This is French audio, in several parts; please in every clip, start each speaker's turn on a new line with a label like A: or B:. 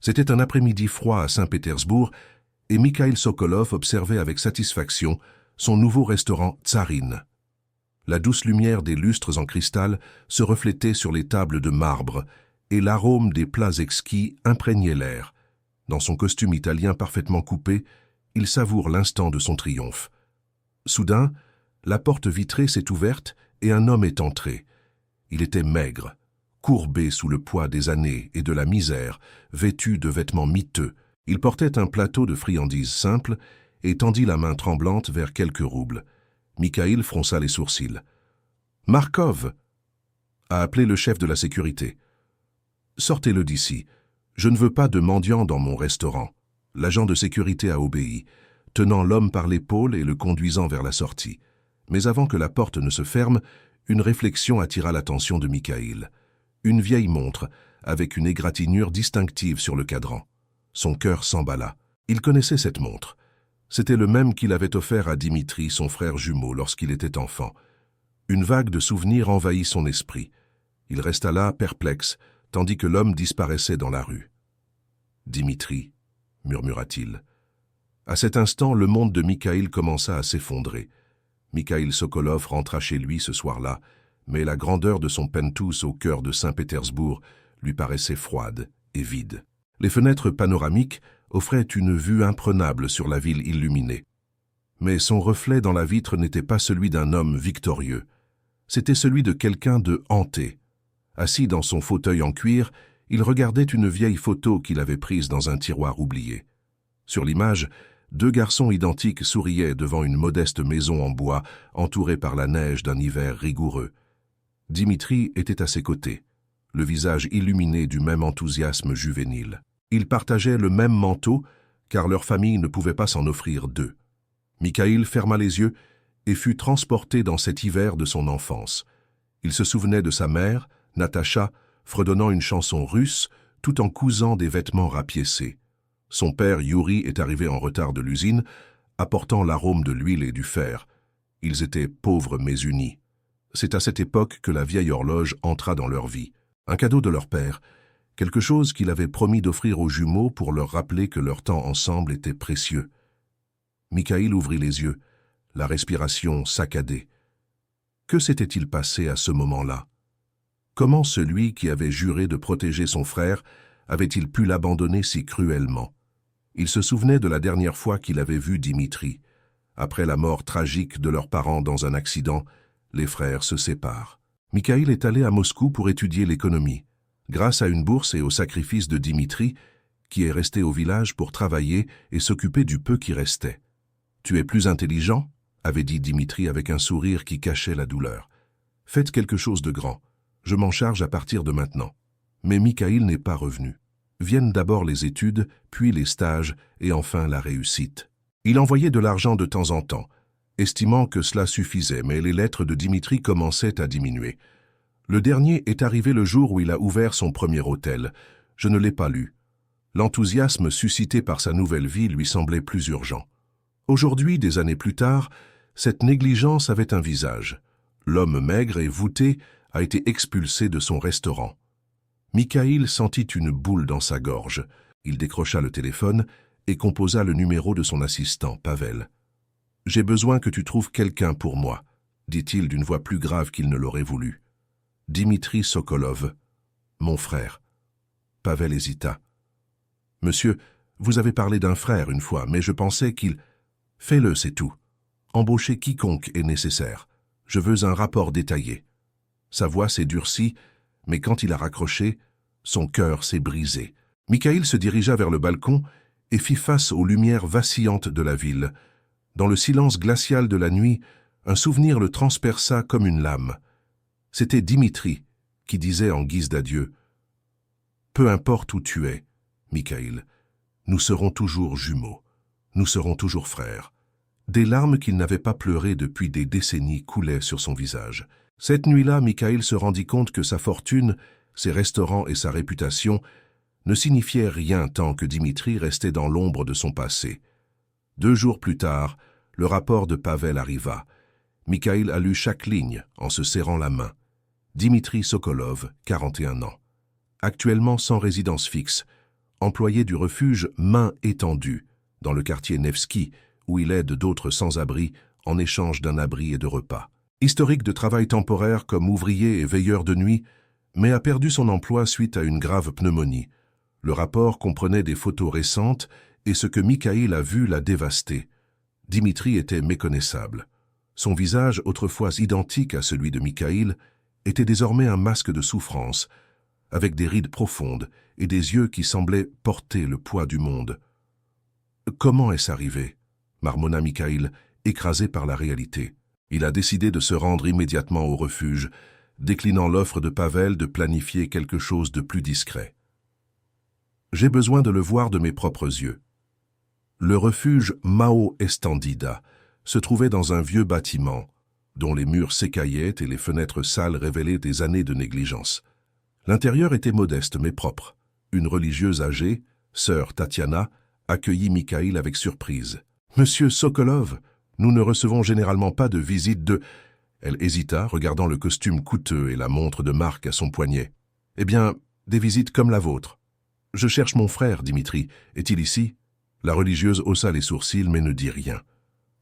A: C'était un après-midi froid à Saint-Pétersbourg et Mikhail Sokolov observait avec satisfaction son nouveau restaurant Tsarine. La douce lumière des lustres en cristal se reflétait sur les tables de marbre et l'arôme des plats exquis imprégnait l'air. Dans son costume italien parfaitement coupé, il savoure l'instant de son triomphe. Soudain, la porte vitrée s'est ouverte et un homme est entré. Il était maigre, courbé sous le poids des années et de la misère, vêtu de vêtements miteux. Il portait un plateau de friandises simples et tendit la main tremblante vers quelques roubles. Mikhail fronça les sourcils. « Markov !» a appelé le chef de la sécurité. « Sortez-le d'ici. Je ne veux pas de mendiants dans mon restaurant. » L'agent de sécurité a obéi, tenant l'homme par l'épaule et le conduisant vers la sortie. Mais avant que la porte ne se ferme, une réflexion attira l'attention de Mikhail. Une vieille montre, avec une égratignure distinctive sur le cadran. Son cœur s'emballa. Il connaissait cette montre. C'était le même qu'il avait offert à Dimitri, son frère jumeau, lorsqu'il était enfant. Une vague de souvenirs envahit son esprit. Il resta là, perplexe, tandis que l'homme disparaissait dans la rue. « Dimitri » murmura-t-il. À cet instant, le monde de Mikhail commença à s'effondrer. Mikhail Sokolov rentra chez lui ce soir-là, mais la grandeur de son penthouse au cœur de Saint-Pétersbourg lui paraissait froide et vide. Les fenêtres panoramiques offrait une vue imprenable sur la ville illuminée. Mais son reflet dans la vitre n'était pas celui d'un homme victorieux. C'était celui de quelqu'un de hanté. Assis dans son fauteuil en cuir, il regardait une vieille photo qu'il avait prise dans un tiroir oublié. Sur l'image, 2 garçons identiques souriaient devant une modeste maison en bois entourée par la neige d'un hiver rigoureux. Dimitri était à ses côtés, le visage illuminé du même enthousiasme juvénile. Ils partageaient le même manteau, car leur famille ne pouvait pas s'en offrir 2. Mikhail ferma les yeux et fut transporté dans cet hiver de son enfance. Il se souvenait de sa mère, Natacha, fredonnant une chanson russe, tout en cousant des vêtements rapiécés. Son père, Yuri, est arrivé en retard de l'usine, apportant l'arôme de l'huile et du fer. Ils étaient pauvres mais unis. C'est à cette époque que la vieille horloge entra dans leur vie. Un cadeau de leur père, quelque chose qu'il avait promis d'offrir aux jumeaux pour leur rappeler que leur temps ensemble était précieux. Mikhail ouvrit les yeux, la respiration saccadée. Que s'était-il passé à ce moment-là? Comment celui qui avait juré de protéger son frère avait-il pu l'abandonner si cruellement? Il se souvenait de la dernière fois qu'il avait vu Dimitri. Après la mort tragique de leurs parents dans un accident, les frères se séparent. Mikhail est allé à Moscou pour étudier l'économie. Grâce à une bourse et au sacrifice de Dimitri, qui est resté au village pour travailler et s'occuper du peu qui restait. « Tu es plus intelligent ?» avait dit Dimitri avec un sourire qui cachait la douleur. « Faites quelque chose de grand. Je m'en charge à partir de maintenant. » Mais Mikhail n'est pas revenu. Viennent d'abord les études, puis les stages et enfin la réussite. Il envoyait de l'argent de temps en temps, estimant que cela suffisait, mais les lettres de Dimitri commençaient à diminuer. Le dernier est arrivé le jour où il a ouvert son premier hôtel. Je ne l'ai pas lu. L'enthousiasme suscité par sa nouvelle vie lui semblait plus urgent. Aujourd'hui, des années plus tard, cette négligence avait un visage. L'homme maigre et voûté a été expulsé de son restaurant. Mikhail sentit une boule dans sa gorge. Il décrocha le téléphone et composa le numéro de son assistant, Pavel. « J'ai besoin que tu trouves quelqu'un pour moi, » dit-il d'une voix plus grave qu'il ne l'aurait voulu. « Dimitri Sokolov, mon frère. » Pavel hésita. « Monsieur, vous avez parlé d'un frère une fois, mais je pensais qu'il... » « Fais-le, c'est tout. Embauchez quiconque est nécessaire. Je veux un rapport détaillé. » Sa voix s'est durcie, mais quand il a raccroché, son cœur s'est brisé. Mikhail se dirigea vers le balcon et fit face aux lumières vacillantes de la ville. Dans le silence glacial de la nuit, un souvenir le transperça comme une lame. C'était Dimitri qui disait en guise d'adieu « Peu importe où tu es, Mikhail, nous serons toujours jumeaux. Nous serons toujours frères. » Des larmes qu'il n'avait pas pleurées depuis des décennies coulaient sur son visage. Cette nuit-là, Mikhail se rendit compte que sa fortune, ses restaurants et sa réputation ne signifiaient rien tant que Dimitri restait dans l'ombre de son passé. 2 jours plus tard, le rapport de Pavel arriva. Mikhail a lu chaque ligne en se serrant la main. Dimitri Sokolov, 41 ans. Actuellement sans résidence fixe, employé du refuge Main étendue, dans le quartier Nevski, où il aide d'autres sans-abri en échange d'un abri et de repas. Historique de travail temporaire comme ouvrier et veilleur de nuit, mais a perdu son emploi suite à une grave pneumonie. Le rapport comprenait des photos récentes et ce que Mikhaïl a vu l'a dévasté. Dimitri était méconnaissable. Son visage, autrefois identique à celui de Mikhaïl, était désormais un masque de souffrance, avec des rides profondes et des yeux qui semblaient porter le poids du monde. « Comment est-ce arrivé ?» marmonna Mikhaïl, écrasé par la réalité. Il a décidé de se rendre immédiatement au refuge, déclinant l'offre de Pavel de planifier quelque chose de plus discret. « J'ai besoin de le voir de mes propres yeux. » Le refuge Mao Estendida se trouvait dans un vieux bâtiment, dont les murs s'écaillaient et les fenêtres sales révélaient des années de négligence. L'intérieur était modeste mais propre. Une religieuse âgée, sœur Tatiana, accueillit Mikhaïl avec surprise. « Monsieur Sokolov, nous ne recevons généralement pas de visite de... » Elle hésita, regardant le costume coûteux et la montre de marque à son poignet. « Eh bien, des visites comme la vôtre. »« Je cherche mon frère, Dimitri. Est-il ici ?» La religieuse haussa les sourcils mais ne dit rien.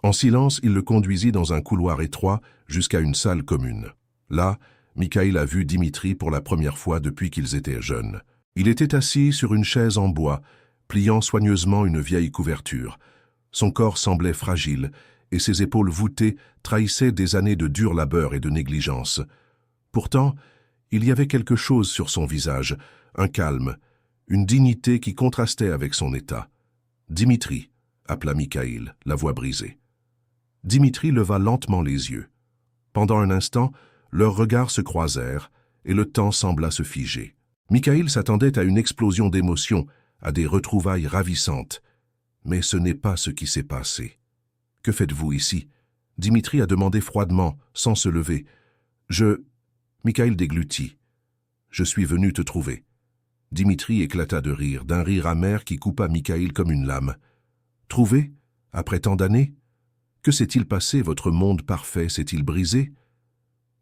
A: En silence, il le conduisit dans un couloir étroit jusqu'à une salle commune. Là, Mikhaïl a vu Dimitri pour la première fois depuis qu'ils étaient jeunes. Il était assis sur une chaise en bois, pliant soigneusement une vieille couverture. Son corps semblait fragile, et ses épaules voûtées trahissaient des années de dur labeur et de négligence. Pourtant, il y avait quelque chose sur son visage, un calme, une dignité qui contrastait avec son état. « Dimitri » appela Mikhaïl, la voix brisée. Dimitri leva lentement les yeux. Pendant un instant, leurs regards se croisèrent, et le temps sembla se figer. Mikhaïl s'attendait à une explosion d'émotions, à des retrouvailles ravissantes. Mais ce n'est pas ce qui s'est passé. « Que faites-vous ici ?» Dimitri a demandé froidement, sans se lever. « Mikhaïl déglutit. « Je suis venu te trouver. » Dimitri éclata de rire, d'un rire amer qui coupa Mikhaïl comme une lame. « Trouver? Après tant d'années? Que s'est-il passé? Votre monde parfait s'est-il brisé ?»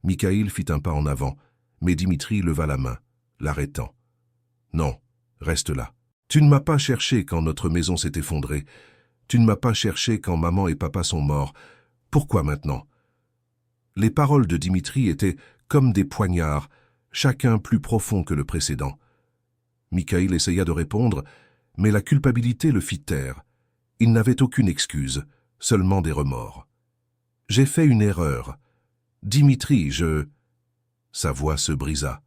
A: Mikhaïl fit un pas en avant, mais Dimitri leva la main, l'arrêtant. « Non, reste là. Tu ne m'as pas cherché quand notre maison s'est effondrée. Tu ne m'as pas cherché quand maman et papa sont morts. Pourquoi maintenant ?» Les paroles de Dimitri étaient comme des poignards, chacun plus profond que le précédent. Mikhaïl essaya de répondre, mais la culpabilité le fit taire. Il n'avait aucune excuse, seulement des remords. « J'ai fait une erreur. Dimitri, Sa voix se brisa.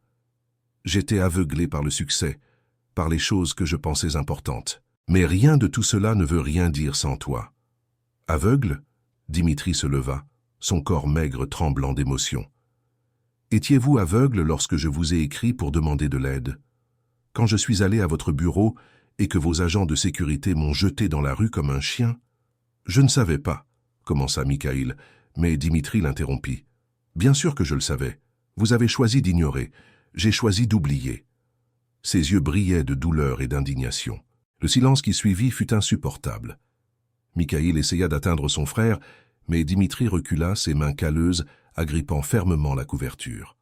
A: J'étais aveuglé par le succès, par les choses que je pensais importantes. Mais rien de tout cela ne veut rien dire sans toi. »« Aveugle ?» Dimitri se leva, son corps maigre tremblant d'émotion. « Étiez-vous aveugle lorsque je vous ai écrit pour demander de l'aide ? Quand je suis allé à votre bureau et que vos agents de sécurité m'ont jeté dans la rue comme un chien ? » « Je ne savais pas, » commença Mikhaïl, mais Dimitri l'interrompit. « Bien sûr que je le savais. Vous avez choisi d'ignorer. J'ai choisi d'oublier. » Ses yeux brillaient de douleur et d'indignation. Le silence qui suivit fut insupportable. Mikhaïl essaya d'atteindre son frère, mais Dimitri recula, ses mains calleuses, agrippant fermement la couverture.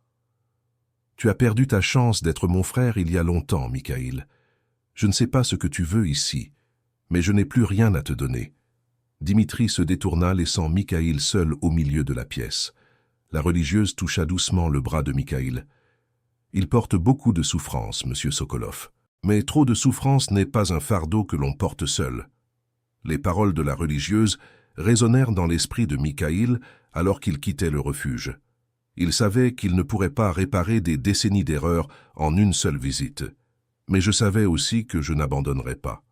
A: « Tu as perdu ta chance d'être mon frère il y a longtemps, Mikhaïl. Je ne sais pas ce que tu veux ici, mais je n'ai plus rien à te donner. » Dimitri se détourna, laissant Mikhaïl seul au milieu de la pièce. La religieuse toucha doucement le bras de Mikhaïl. « Il porte beaucoup de souffrance, monsieur Sokolov. Mais trop de souffrance n'est pas un fardeau que l'on porte seul. » Les paroles de la religieuse résonnèrent dans l'esprit de Mikhaïl alors qu'il quittait le refuge. Il savait qu'il ne pourrait pas réparer des décennies d'erreurs en une seule visite. Mais je savais aussi que je n'abandonnerais pas.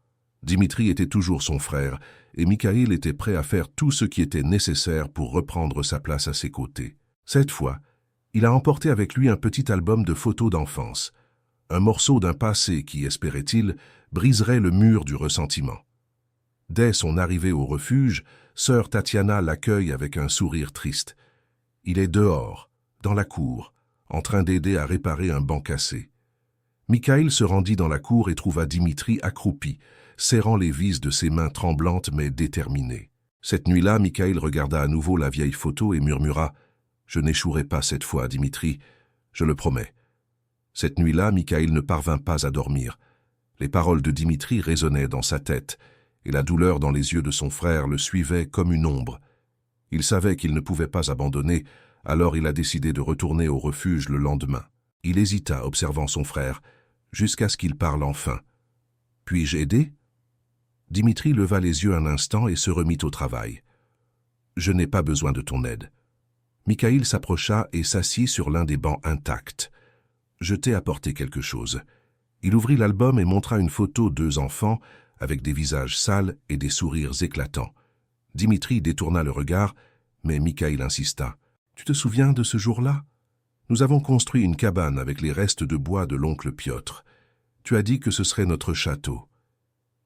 A: Dimitri était toujours son frère, et Mikhaïl était prêt à faire tout ce qui était nécessaire pour reprendre sa place à ses côtés. Cette fois, il a emporté avec lui un petit album de photos d'enfance, un morceau d'un passé qui, espérait-il, briserait le mur du ressentiment. Dès son arrivée au refuge, sœur Tatiana l'accueille avec un sourire triste. Il est dehors, dans la cour, en train d'aider à réparer un banc cassé. Mikhaïl se rendit dans la cour et trouva Dimitri accroupi, serrant les vis de ses mains tremblantes mais déterminées. Cette nuit-là, Mikhaïl regarda à nouveau la vieille photo et murmura « Je n'échouerai pas cette fois, Dimitri, je le promets. » Cette nuit-là, Mikhaïl ne parvint pas à dormir. Les paroles de Dimitri résonnaient dans sa tête, et la douleur dans les yeux de son frère le suivait comme une ombre. Il savait qu'il ne pouvait pas abandonner, alors il a décidé de retourner au refuge le lendemain. Il hésita, observant son frère, jusqu'à ce qu'il parle enfin. « Puis-je aider » Dimitri leva les yeux un instant et se remit au travail. « Je n'ai pas besoin de ton aide. » Mikhaïl s'approcha et s'assit sur l'un des bancs intacts. « Je t'ai apporté quelque chose. » Il ouvrit l'album et montra une photo d'eux enfants, avec des visages sales et des sourires éclatants. Dimitri détourna le regard, mais Mikhaïl insista. « Tu te souviens de ce jour-là? Nous avons construit une cabane avec les restes de bois de l'oncle Piotr. Tu as dit que ce serait notre château. »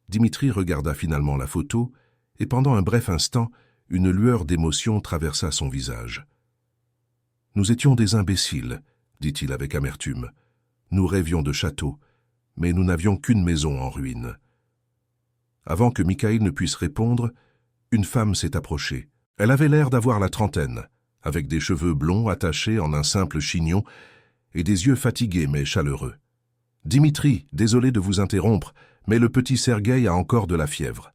A: Dimitri regarda finalement la photo, et pendant un bref instant, une lueur d'émotion traversa son visage. « Nous étions des imbéciles, » dit-il avec amertume. « Nous rêvions de château, mais nous n'avions qu'une maison en ruine. » Avant que Mikhaïl ne puisse répondre, une femme s'est approchée. Elle avait l'air d'avoir la trentaine, avec des cheveux blonds attachés en un simple chignon et des yeux fatigués mais chaleureux. « Dimitri, désolé de vous interrompre, mais le petit Sergueï a encore de la fièvre. »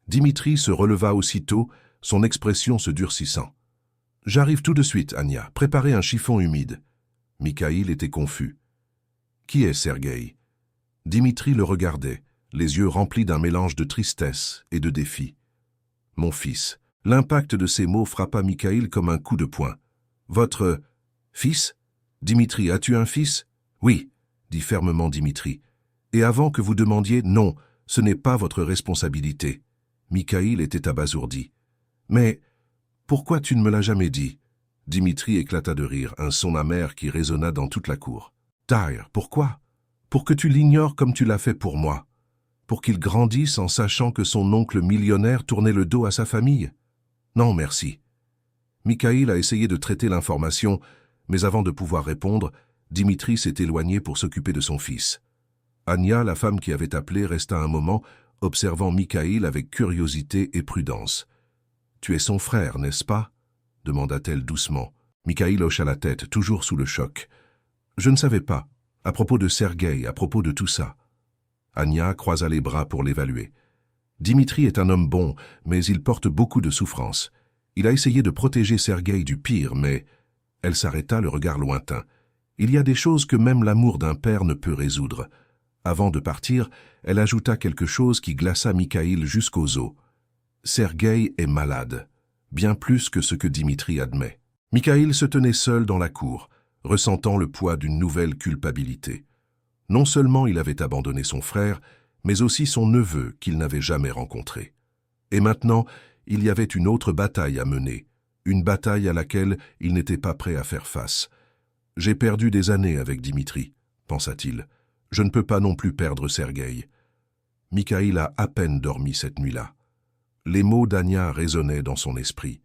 A: Dimitri se releva aussitôt, son expression se durcissant. « J'arrive tout de suite, Ania. Préparez un chiffon humide. » Mikhaïl était confus. « Qui est Sergueï » Dimitri le regardait, les yeux remplis d'un mélange de tristesse et de défi. « Mon fils. » L'impact de ces mots frappa Mikhaïl comme un coup de poing. « Votre fils » Dimitri, as-tu un fils ? Oui, dit fermement Dimitri. Et avant que vous demandiez, non, ce n'est pas votre responsabilité. Mikhaïl était abasourdi. Mais pourquoi tu ne me l'as jamais dit ? Dimitri éclata de rire, un son amer qui résonna dans toute la cour. Tahir, pourquoi ? Pour que tu l'ignores comme tu l'as fait pour moi. Pour qu'il grandisse en sachant que son oncle millionnaire tournait le dos à sa famille. Non, merci. Mikhaïl a essayé de traiter l'information, mais avant de pouvoir répondre, Dimitri s'est éloigné pour s'occuper de son fils. Ania, la femme qui avait appelé, resta un moment, observant Mikhaïl avec curiosité et prudence. « Tu es son frère, n'est-ce pas ?» demanda-t-elle doucement. Mikhaïl hocha la tête, toujours sous le choc. « Je ne savais pas. À propos de Sergueï, à propos de tout ça. » Ania croisa les bras pour l'évaluer. « Dimitri est un homme bon, mais il porte beaucoup de souffrance. Il a essayé de protéger Sergueï du pire, mais... » Elle s'arrêta, le regard lointain. « Il y a des choses que même l'amour d'un père ne peut résoudre. » Avant de partir, elle ajouta quelque chose qui glaça Mikhaïl jusqu'aux os. « Sergueï est malade, bien plus que ce que Dimitri admet. » Mikhaïl se tenait seul dans la cour, ressentant le poids d'une nouvelle culpabilité. Non seulement il avait abandonné son frère, mais aussi son neveu qu'il n'avait jamais rencontré. Et maintenant, il y avait une autre bataille à mener, une bataille à laquelle il n'était pas prêt à faire face. « J'ai perdu des années avec Dimitri, » pensa-t-il. « Je ne peux pas non plus perdre Sergueï. » Mikhaïl a à peine dormi cette nuit-là. Les mots d'Ania résonnaient dans son esprit.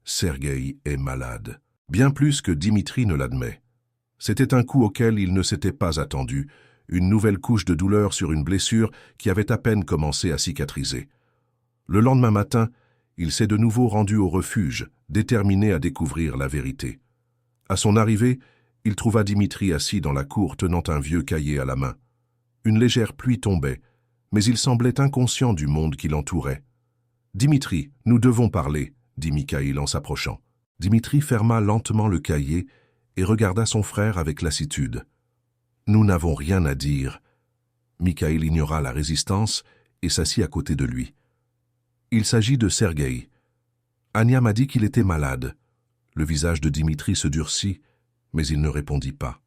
A: Sergueï est malade, bien plus que Dimitri ne l'admet. C'était un coup auquel il ne s'était pas attendu, une nouvelle couche de douleur sur une blessure qui avait à peine commencé à cicatriser. Le lendemain matin, il s'est de nouveau rendu au refuge, déterminé à découvrir la vérité. À son arrivée, il trouva Dimitri assis dans la cour tenant un vieux cahier à la main. Une légère pluie tombait, mais il semblait inconscient du monde qui l'entourait. « Dimitri, nous devons parler », dit Mikhaïl en s'approchant. Dimitri ferma lentement le cahier et regarda son frère avec lassitude. « Nous n'avons rien à dire. » Mikhaïl ignora la résistance et s'assit à côté de lui. « Il s'agit de Sergueï. Ania m'a dit qu'il était malade. » Le visage de Dimitri se durcit, mais il ne répondit pas.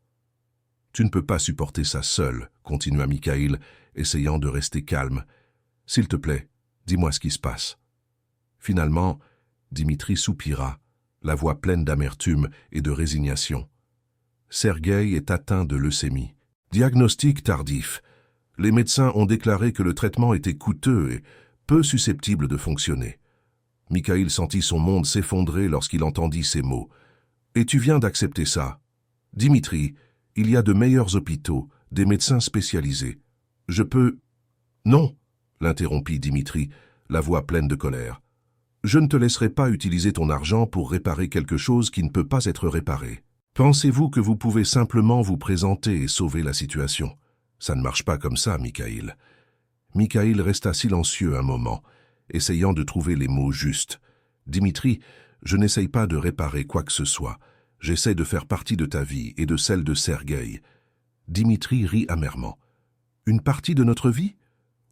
A: « Tu ne peux pas supporter ça seul, » continua Mikhaïl, essayant de rester calme. « S'il te plaît, dis-moi ce qui se passe. » Finalement, Dimitri soupira, la voix pleine d'amertume et de résignation. Sergueï est atteint de leucémie. Diagnostic tardif. Les médecins ont déclaré que le traitement était coûteux et peu susceptible de fonctionner. Mikhaïl sentit son monde s'effondrer lorsqu'il entendit ces mots. « Et tu viens d'accepter ça. Dimitri, il y a de meilleurs hôpitaux, des médecins spécialisés. Je peux... » « Non, » l'interrompit Dimitri, la voix pleine de colère. « Je ne te laisserai pas utiliser ton argent pour réparer quelque chose qui ne peut pas être réparé. Pensez-vous que vous pouvez simplement vous présenter et sauver la situation ? Ça ne marche pas comme ça, Mikhaïl. Mikhaïl resta silencieux un moment, essayant de trouver les mots justes. Dimitri, je n'essaye pas de réparer quoi que ce soit. J'essaie de faire partie de ta vie et de celle de Sergueï. Dimitri rit amèrement. Une partie de notre vie?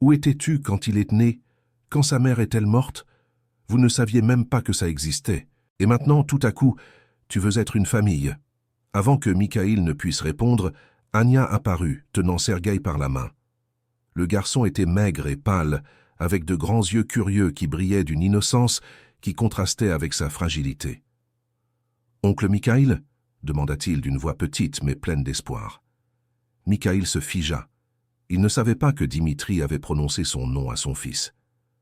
A: Où étais-tu quand il est né? Quand sa mère est-elle morte? Vous ne saviez même pas que ça existait. Et maintenant, tout à coup, tu veux être une famille. Avant que Mikhaïl ne puisse répondre, Anya apparut, tenant Sergueï par la main. Le garçon était maigre et pâle, avec de grands yeux curieux qui brillaient d'une innocence qui contrastait avec sa fragilité. « Oncle Mikhaïl » demanda-t-il d'une voix petite mais pleine d'espoir. Mikhaïl se figea. Il ne savait pas que Dimitri avait prononcé son nom à son fils.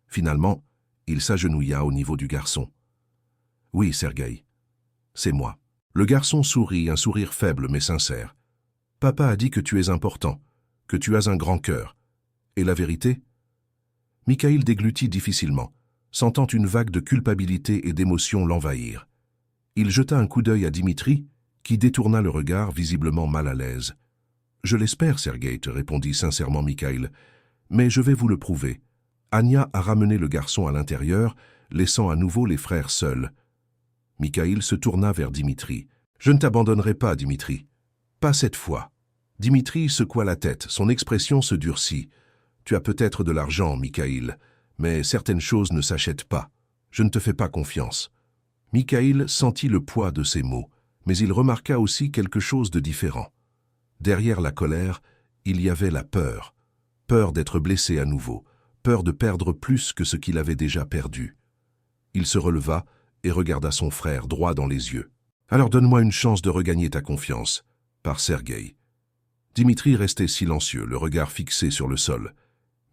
A: Finalement, il s'agenouilla au niveau du garçon. « Oui, Sergueï, c'est moi. » Le garçon sourit, un sourire faible mais sincère. « Papa a dit que tu es important, que tu as un grand cœur. Et la vérité ?» Mikhaïl déglutit difficilement, sentant une vague de culpabilité et d'émotion l'envahir. Il jeta un coup d'œil à Dimitri, qui détourna le regard visiblement mal à l'aise. « Je l'espère, Sergueï, » te répondit sincèrement Mikhaïl, « mais je vais vous le prouver. » Anya a ramené le garçon à l'intérieur, laissant à nouveau les frères seuls. Mikhaïl se tourna vers Dimitri. « Je ne t'abandonnerai pas, Dimitri. Pas cette fois. » Dimitri secoua la tête, son expression se durcit. « Tu as peut-être de l'argent, Mikhaïl, mais certaines choses ne s'achètent pas. Je ne te fais pas confiance. » Mikhaïl sentit le poids de ces mots, mais il remarqua aussi quelque chose de différent. Derrière la colère, il y avait la peur. Peur d'être blessé à nouveau, peur de perdre plus que ce qu'il avait déjà perdu. Il se releva et regarda son frère droit dans les yeux. « Alors donne-moi une chance de regagner ta confiance, par Sergueï. » Dimitri restait silencieux, le regard fixé sur le sol.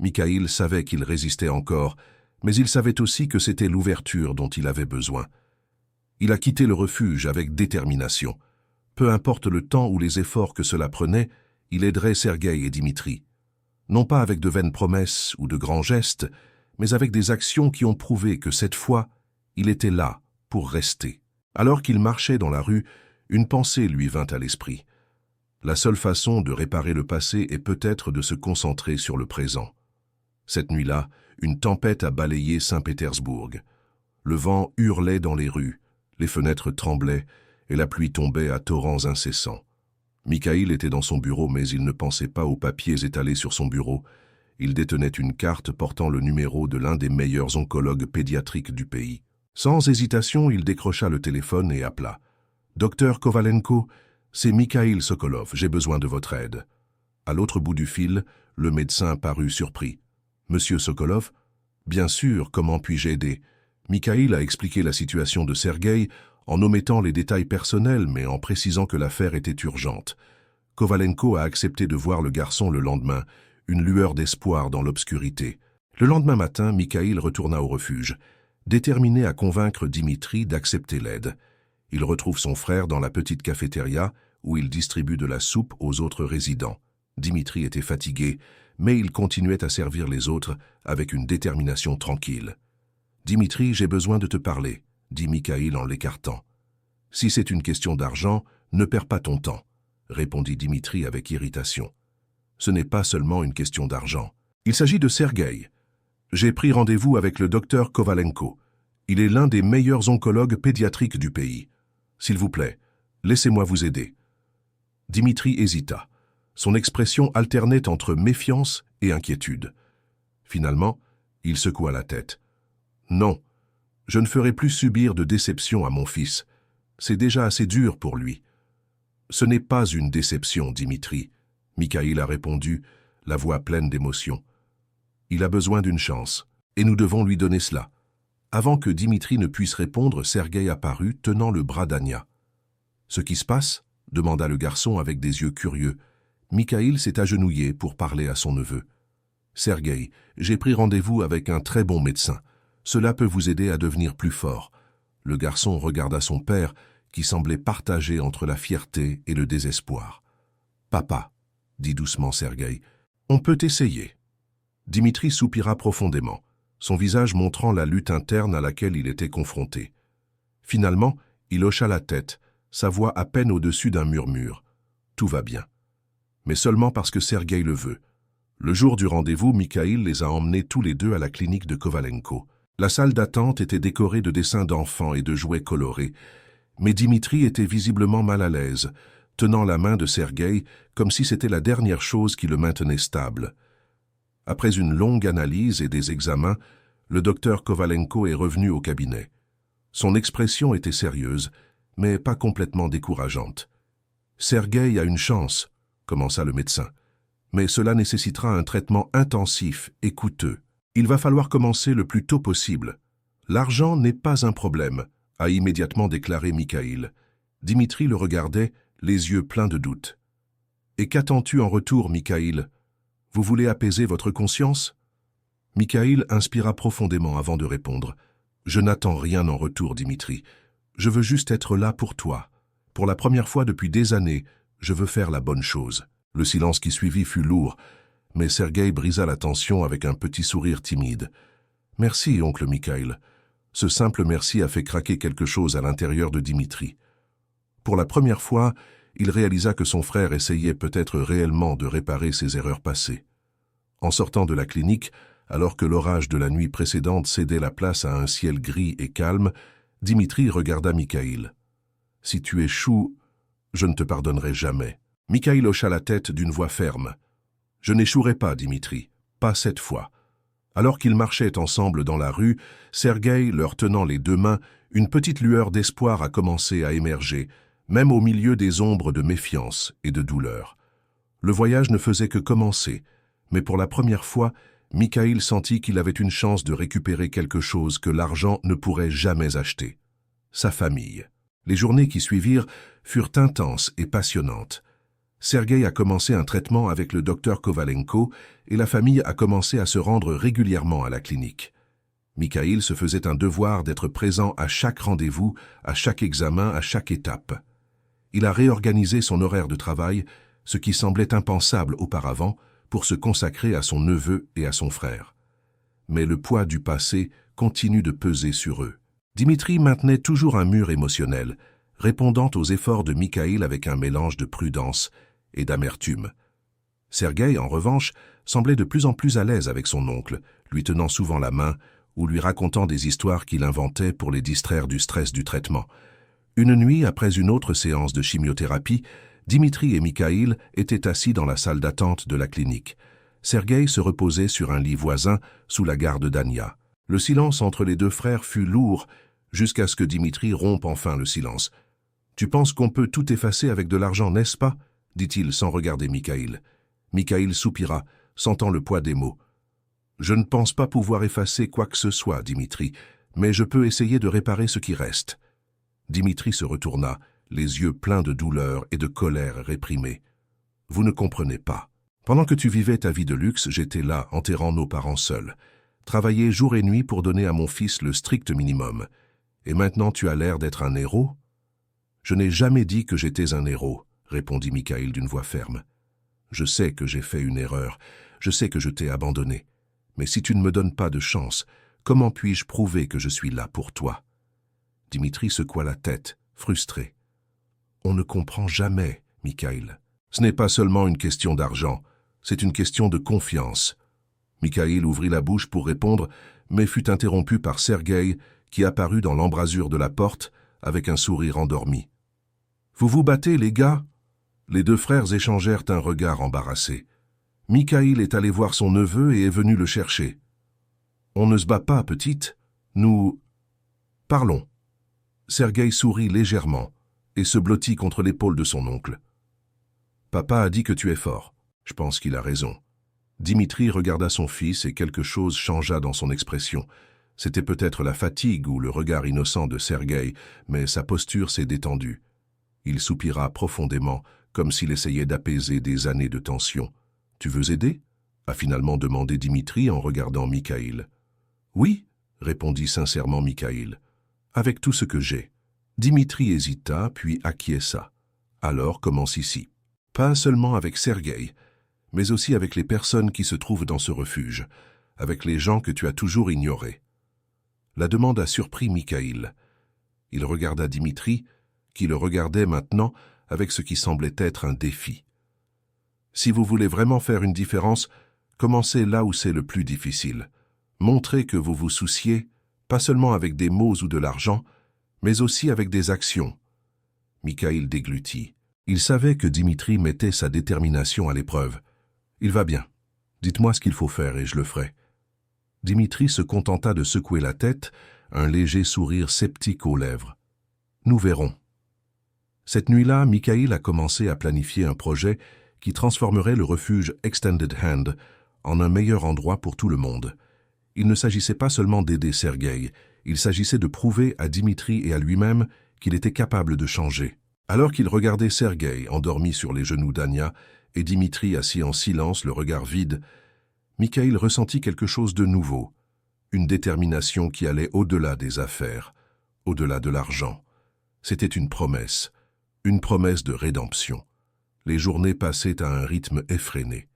A: Mikhaïl savait qu'il résistait encore, mais il savait aussi que c'était l'ouverture dont il avait besoin. Il a quitté le refuge avec détermination. Peu importe le temps ou les efforts que cela prenait, il aiderait Sergueï et Dimitri. Non pas avec de vaines promesses ou de grands gestes, mais avec des actions qui ont prouvé que cette fois, il était là pour rester. Alors qu'il marchait dans la rue, une pensée lui vint à l'esprit. La seule façon de réparer le passé est peut-être de se concentrer sur le présent. Cette nuit-là, une tempête a balayé Saint-Pétersbourg. Le vent hurlait dans les rues, les fenêtres tremblaient et la pluie tombait à torrents incessants. Mikhaïl était dans son bureau, mais il ne pensait pas aux papiers étalés sur son bureau. Il détenait une carte portant le numéro de l'un des meilleurs oncologues pédiatriques du pays. Sans hésitation, il décrocha le téléphone et appela. « Docteur Kovalenko, c'est Mikhaïl Sokolov, j'ai besoin de votre aide. » À l'autre bout du fil, le médecin parut surpris. « Monsieur Sokolov ? Bien sûr, comment puis-je aider ?» Mikhaïl a expliqué la situation de Sergueï en omettant les détails personnels mais en précisant que l'affaire était urgente. Kovalenko a accepté de voir le garçon le lendemain, une lueur d'espoir dans l'obscurité. Le lendemain matin, Mikhaïl retourna au refuge, déterminé à convaincre Dimitri d'accepter l'aide. Il retrouve son frère dans la petite cafétéria où il distribue de la soupe aux autres résidents. Dimitri était fatigué, mais il continuait à servir les autres avec une détermination tranquille. « Dimitri, j'ai besoin de te parler », dit Mikhaïl en l'écartant. « Si c'est une question d'argent, ne perds pas ton temps », répondit Dimitri avec irritation. « Ce n'est pas seulement une question d'argent. Il s'agit de Sergueï. J'ai pris rendez-vous avec le docteur Kovalenko. Il est l'un des meilleurs oncologues pédiatriques du pays. S'il vous plaît, laissez-moi vous aider. » Dimitri hésita. Son expression alternait entre méfiance et inquiétude. Finalement, il secoua la tête. « Non, je ne ferai plus subir de déception à mon fils. C'est déjà assez dur pour lui. »« Ce n'est pas une déception, Dimitri. » Mikhaïl a répondu, la voix pleine d'émotion. « Il a besoin d'une chance, et nous devons lui donner cela. » Avant que Dimitri ne puisse répondre, Sergueï apparut, tenant le bras d'Anya. « Ce qui se passe ?» demanda le garçon avec des yeux curieux. Mikhaïl s'est agenouillé pour parler à son neveu. « Sergueï, j'ai pris rendez-vous avec un très bon médecin. Cela peut vous aider à devenir plus fort. » Le garçon regarda son père, qui semblait partagé entre la fierté et le désespoir. « Papa, » dit doucement Sergueï, « on peut essayer. » Dimitri soupira profondément, son visage montrant la lutte interne à laquelle il était confronté. Finalement, il hocha la tête, sa voix à peine au-dessus d'un murmure. « Tout va bien. » mais seulement parce que Sergueï le veut. Le jour du rendez-vous, Mikhaïl les a emmenés tous les deux à la clinique de Kovalenko. La salle d'attente était décorée de dessins d'enfants et de jouets colorés, mais Dimitri était visiblement mal à l'aise, tenant la main de Sergueï comme si c'était la dernière chose qui le maintenait stable. Après une longue analyse et des examens, le docteur Kovalenko est revenu au cabinet. Son expression était sérieuse, mais pas complètement décourageante. « Sergueï a une chance », commença le médecin, « mais cela nécessitera un traitement intensif et coûteux. Il va falloir commencer le plus tôt possible. L'argent n'est pas un problème », a immédiatement déclaré Mikhaïl. Dimitri le regardait, les yeux pleins de doute. « Et qu'attends-tu en retour, Mikhaïl? Vous voulez apaiser votre conscience ?» Mikhaïl inspira profondément avant de répondre. « Je n'attends rien en retour, Dimitri. Je veux juste être là pour toi. Pour la première fois depuis des années, je veux faire la bonne chose. » Le silence qui suivit fut lourd, mais Sergueï brisa la tension avec un petit sourire timide. « Merci, oncle Mikhaïl. » Ce simple merci a fait craquer quelque chose à l'intérieur de Dimitri. Pour la première fois, il réalisa que son frère essayait peut-être réellement de réparer ses erreurs passées. En sortant de la clinique, alors que l'orage de la nuit précédente cédait la place à un ciel gris et calme, Dimitri regarda Mikhaïl. « Si tu échoues, je ne te pardonnerai jamais. » Mikhaïl hocha la tête d'une voix ferme. « Je n'échouerai pas, Dimitri, pas cette fois. » Alors qu'ils marchaient ensemble dans la rue, Sergueï, leur tenant les deux mains, une petite lueur d'espoir a commencé à émerger, même au milieu des ombres de méfiance et de douleur. Le voyage ne faisait que commencer, mais pour la première fois, Mikhaïl sentit qu'il avait une chance de récupérer quelque chose que l'argent ne pourrait jamais acheter. Sa famille. Les journées qui suivirent furent intenses et passionnantes. Sergueï a commencé un traitement avec le docteur Kovalenko et la famille a commencé à se rendre régulièrement à la clinique. Mikhaïl se faisait un devoir d'être présent à chaque rendez-vous, à chaque examen, à chaque étape. Il a réorganisé son horaire de travail, ce qui semblait impensable auparavant, pour se consacrer à son neveu et à son frère. Mais le poids du passé continue de peser sur eux. Dimitri maintenait toujours un mur émotionnel, répondant aux efforts de Mikhaïl avec un mélange de prudence et d'amertume. Sergueï, en revanche, semblait de plus en plus à l'aise avec son oncle, lui tenant souvent la main ou lui racontant des histoires qu'il inventait pour les distraire du stress du traitement. Une nuit, après une autre séance de chimiothérapie, Dimitri et Mikhaïl étaient assis dans la salle d'attente de la clinique. Sergueï se reposait sur un lit voisin, sous la garde d'Ania. Le silence entre les deux frères fut lourd, jusqu'à ce que Dimitri rompe enfin le silence. « Tu penses qu'on peut tout effacer avec de l'argent, n'est-ce pas ?» dit-il sans regarder Mikhaïl. Mikhaïl soupira, sentant le poids des mots. « Je ne pense pas pouvoir effacer quoi que ce soit, Dimitri, mais je peux essayer de réparer ce qui reste. » Dimitri se retourna, les yeux pleins de douleur et de colère réprimée. « Vous ne comprenez pas. Pendant que tu vivais ta vie de luxe, j'étais là, enterrant nos parents seuls. Travaillais jour et nuit pour donner à mon fils le strict minimum. Et maintenant tu as l'air d'être un héros ?»« Je n'ai jamais dit que j'étais un héros, » répondit Mikhaïl d'une voix ferme. « Je sais que j'ai fait une erreur, je sais que je t'ai abandonné. Mais si tu ne me donnes pas de chance, comment puis-je prouver que je suis là pour toi ?» Dimitri secoua la tête, frustré. « On ne comprend jamais, Mikhaïl. Ce n'est pas seulement une question d'argent, c'est une question de confiance. » Mikhaïl ouvrit la bouche pour répondre, mais fut interrompu par Sergueï, qui apparut dans l'embrasure de la porte avec un sourire endormi. « Vous vous battez, les gars ?» Les deux frères échangèrent un regard embarrassé. Mikhaïl est allé voir son neveu et est venu le chercher. « On ne se bat pas, petite. Nous... Parlons. » Sergueï sourit légèrement et se blottit contre l'épaule de son oncle. « Papa a dit que tu es fort. Je pense qu'il a raison. » Dimitri regarda son fils et quelque chose changea dans son expression. C'était peut-être la fatigue ou le regard innocent de Sergueï, mais sa posture s'est détendue. Il soupira profondément, comme s'il essayait d'apaiser des années de tension. « Tu veux aider ?» a finalement demandé Dimitri en regardant Mikhaïl. « Oui, » répondit sincèrement Mikhaïl. « Avec tout ce que j'ai. » Dimitri hésita, puis acquiesça. « Alors commence ici. Pas seulement avec Sergueï, mais aussi avec les personnes qui se trouvent dans ce refuge, avec les gens que tu as toujours ignorés. » La demande a surpris Mikhaïl. Il regarda Dimitri, qui le regardait maintenant avec ce qui semblait être un défi. Si vous voulez vraiment faire une différence, commencez là où c'est le plus difficile. Montrez que vous vous souciez, pas seulement avec des mots ou de l'argent, mais aussi avec des actions. Mikhaïl déglutit. Il savait que Dimitri mettait sa détermination à l'épreuve. Il va bien. Dites-moi ce qu'il faut faire et je le ferai. Dimitri se contenta de secouer la tête, un léger sourire sceptique aux lèvres. Nous verrons. Cette nuit-là, Mikhaïl a commencé à planifier un projet qui transformerait le refuge Extended Hand en un meilleur endroit pour tout le monde. Il ne s'agissait pas seulement d'aider Sergueï, il s'agissait de prouver à Dimitri et à lui-même qu'il était capable de changer. Alors qu'il regardait Sergueï endormi sur les genoux d'Ania et Dimitri assis en silence, le regard vide, Mikhaïl ressentit quelque chose de nouveau, une détermination qui allait au-delà des affaires, au-delà de l'argent. C'était une promesse de rédemption. Les journées passaient à un rythme effréné.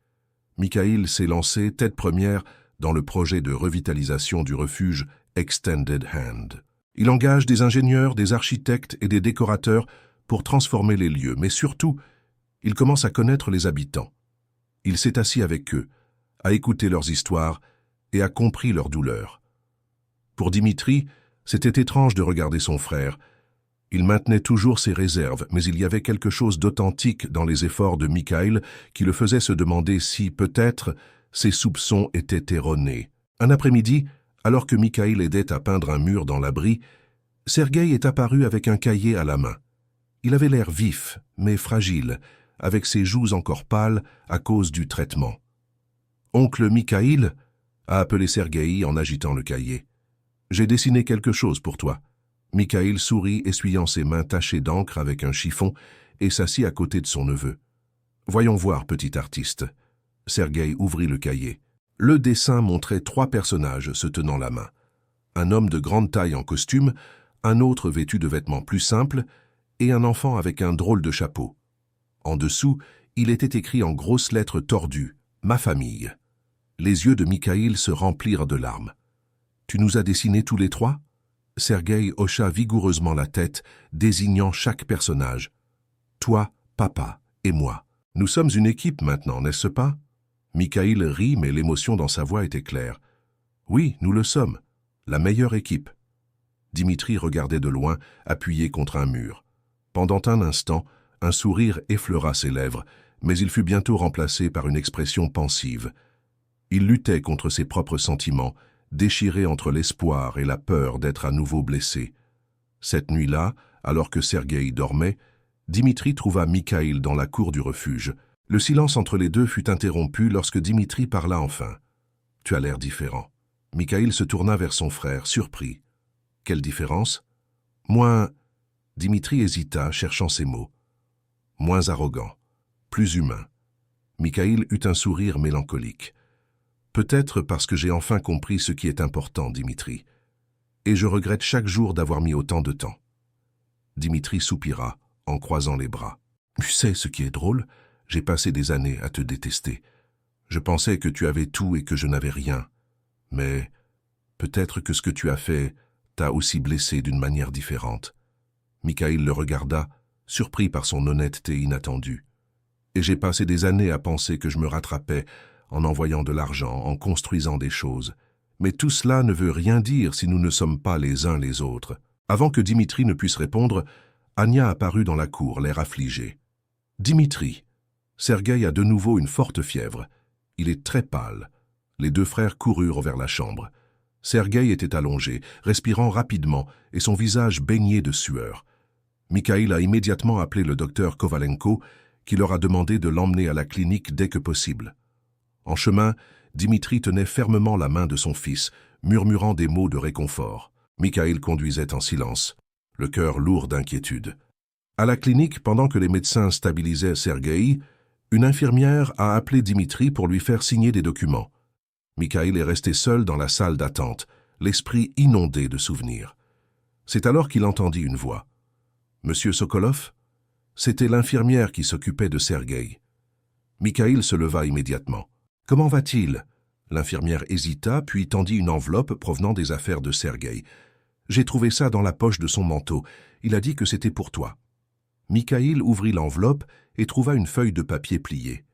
A: Mikhaïl s'est lancé tête première dans le projet de revitalisation du refuge Extended Hand. Il engage des ingénieurs, des architectes et des décorateurs pour transformer les lieux, mais surtout, il commence à connaître les habitants. Il s'est assis avec eux, a écouté leurs histoires et a compris leurs douleurs. Pour Dimitri, c'était étrange de regarder son frère. Il maintenait toujours ses réserves, mais il y avait quelque chose d'authentique dans les efforts de Mikhaïl qui le faisait se demander si, peut-être, ses soupçons étaient erronés. Un après-midi, alors que Mikhaïl aidait à peindre un mur dans l'abri, Sergueï est apparu avec un cahier à la main. Il avait l'air vif, mais fragile, avec ses joues encore pâles à cause du traitement. « Oncle Mikhaïl » a appelé Sergueï en agitant le cahier. « J'ai dessiné quelque chose pour toi. » Mikhaïl sourit, essuyant ses mains tachées d'encre avec un chiffon, et s'assit à côté de son neveu. « Voyons voir, petit artiste. » Sergueï ouvrit le cahier. Le dessin montrait 3 personnages se tenant la main. Un homme de grande taille en costume, un autre vêtu de vêtements plus simples, et un enfant avec un drôle de chapeau. En dessous, il était écrit en grosses lettres tordues « Ma famille ». Les yeux de Mikhaïl se remplirent de larmes. « Tu nous as dessinés tous les 3 ?» Sergueï hocha vigoureusement la tête, désignant chaque personnage. « Toi, papa, et moi. Nous sommes une équipe maintenant, n'est-ce pas ?» Mikhaïl rit, mais l'émotion dans sa voix était claire. « Oui, nous le sommes. La meilleure équipe. » Dimitri regardait de loin, appuyé contre un mur. Pendant un instant, un sourire effleura ses lèvres, mais il fut bientôt remplacé par une expression pensive. Il luttait contre ses propres sentiments, déchiré entre l'espoir et la peur d'être à nouveau blessé. Cette nuit-là, alors que Sergueï dormait, Dimitri trouva Mikhaïl dans la cour du refuge. Le silence entre les deux fut interrompu lorsque Dimitri parla enfin. « Tu as l'air différent. » Mikhaïl se tourna vers son frère, surpris. « Quelle différence ?»« Moins... » Dimitri hésita, cherchant ses mots. « Moins arrogant, plus humain. » Mikhaïl eut un sourire mélancolique. « Peut-être parce que j'ai enfin compris ce qui est important, Dimitri. Et je regrette chaque jour d'avoir mis autant de temps. » Dimitri soupira, en croisant les bras. « Tu sais ce qui est drôle ? J'ai passé des années à te détester. Je pensais que tu avais tout et que je n'avais rien. Mais peut-être que ce que tu as fait t'a aussi blessé d'une manière différente. » Mikhaïl le regarda, surpris par son honnêteté inattendue. « Et j'ai passé des années à penser que je me rattrapais en envoyant de l'argent, en construisant des choses. Mais tout cela ne veut rien dire si nous ne sommes pas les uns les autres. » Avant que Dimitri ne puisse répondre, Ania apparut dans la cour, l'air affligé. « Dimitri !» Sergueï a de nouveau une forte fièvre. Il est très pâle. Les 2 frères coururent vers la chambre. Sergueï était allongé, respirant rapidement, et son visage baigné de sueur. Mikhaïl a immédiatement appelé le docteur Kovalenko, qui leur a demandé de l'emmener à la clinique dès que possible. En chemin, Dimitri tenait fermement la main de son fils, murmurant des mots de réconfort. Mikhaïl conduisait en silence, le cœur lourd d'inquiétude. À la clinique, pendant que les médecins stabilisaient Sergueï, une infirmière a appelé Dimitri pour lui faire signer des documents. Mikhaïl est resté seul dans la salle d'attente, l'esprit inondé de souvenirs. C'est alors qu'il entendit une voix. « Monsieur Sokolov ?» C'était l'infirmière qui s'occupait de Sergueï. Mikhaïl se leva immédiatement. « Comment va-t-il » L'infirmière hésita, puis tendit une enveloppe provenant des affaires de Sergueï. « J'ai trouvé ça dans la poche de son manteau. Il a dit que c'était pour toi. » Mikhaïl ouvrit l'enveloppe et trouva une feuille de papier pliée.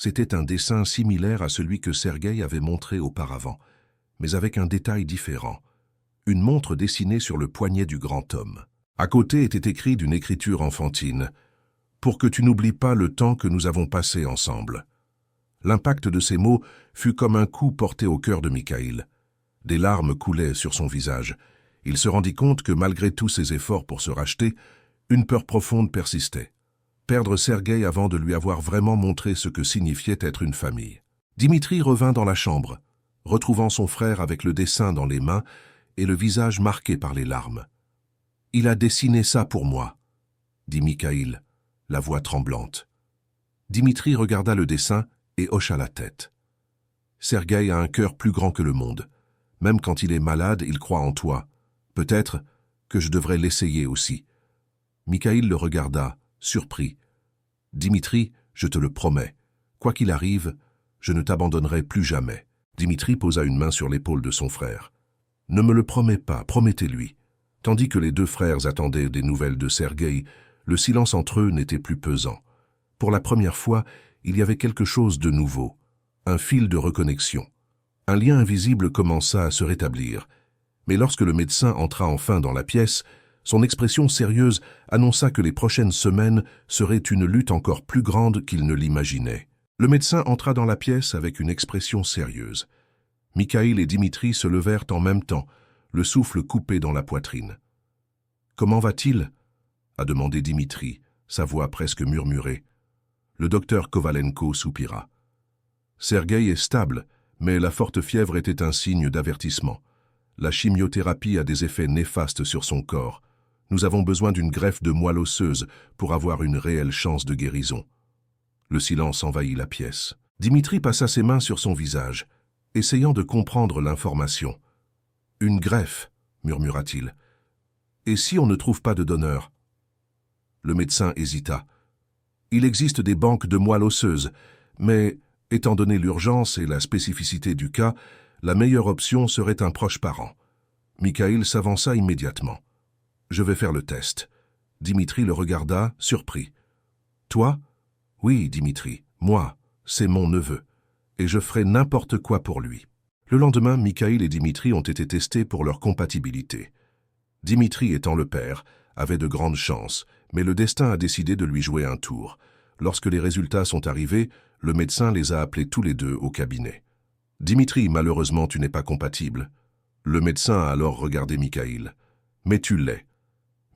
A: C'était un dessin similaire à celui que Sergueï avait montré auparavant, mais avec un détail différent. Une montre dessinée sur le poignet du grand homme. À côté était écrit d'une écriture enfantine « Pour que tu n'oublies pas le temps que nous avons passé ensemble ». L'impact de ces mots fut comme un coup porté au cœur de Mikhaïl. Des larmes coulaient sur son visage. Il se rendit compte que malgré tous ses efforts pour se racheter, une peur profonde persistait. Perdre Sergueï avant de lui avoir vraiment montré ce que signifiait être une famille. Dimitri revint dans la chambre, retrouvant son frère avec le dessin dans les mains et le visage marqué par les larmes. « Il a dessiné ça pour moi », dit Mikhaïl, la voix tremblante. Dimitri regarda le dessin et hocha la tête. « Sergueï a un cœur plus grand que le monde. Même quand il est malade, il croit en toi. Peut-être que je devrais l'essayer aussi. » Mikhaïl le regarda, surpris. « Dimitri, je te le promets. Quoi qu'il arrive, je ne t'abandonnerai plus jamais. » Dimitri posa une main sur l'épaule de son frère. « Ne me le promets pas, promettez-lui. » Tandis que les deux frères attendaient des nouvelles de Sergueï, le silence entre eux n'était plus pesant. Pour la première fois, il y avait quelque chose de nouveau, un fil de reconnexion. Un lien invisible commença à se rétablir. Mais lorsque le médecin entra enfin dans la pièce, son expression sérieuse annonça que les prochaines semaines seraient une lutte encore plus grande qu'il ne l'imaginait. Le médecin entra dans la pièce avec une expression sérieuse. Mikhaïl et Dimitri se levèrent en même temps, le souffle coupé dans la poitrine. « Comment va-t-il » a demandé Dimitri, sa voix presque murmurée. Le docteur Kovalenko soupira. « Sergueï est stable, mais la forte fièvre était un signe d'avertissement. La chimiothérapie a des effets néfastes sur son corps. Nous avons besoin d'une greffe de moelle osseuse pour avoir une réelle chance de guérison. » Le silence envahit la pièce. Dimitri passa ses mains sur son visage, essayant de comprendre l'information. « Une greffe, » murmura-t-il. « Et si on ne trouve pas de donneur ?» Le médecin hésita. « Il existe des banques de moelle osseuse, mais, étant donné l'urgence et la spécificité du cas, la meilleure option serait un proche parent. » Mikhaïl s'avança immédiatement. « Je vais faire le test. » Dimitri le regarda, surpris. « Toi ?»« Oui, Dimitri, moi, c'est mon neveu, et je ferai n'importe quoi pour lui. » Le lendemain, Mikhaïl et Dimitri ont été testés pour leur compatibilité. Dimitri, étant le père, avait de grandes chances, mais le destin a décidé de lui jouer un tour. Lorsque les résultats sont arrivés, le médecin les a appelés tous les deux au cabinet. « Dimitri, malheureusement, tu n'es pas compatible. » Le médecin a alors regardé Mikhaïl. « Mais tu l'es. »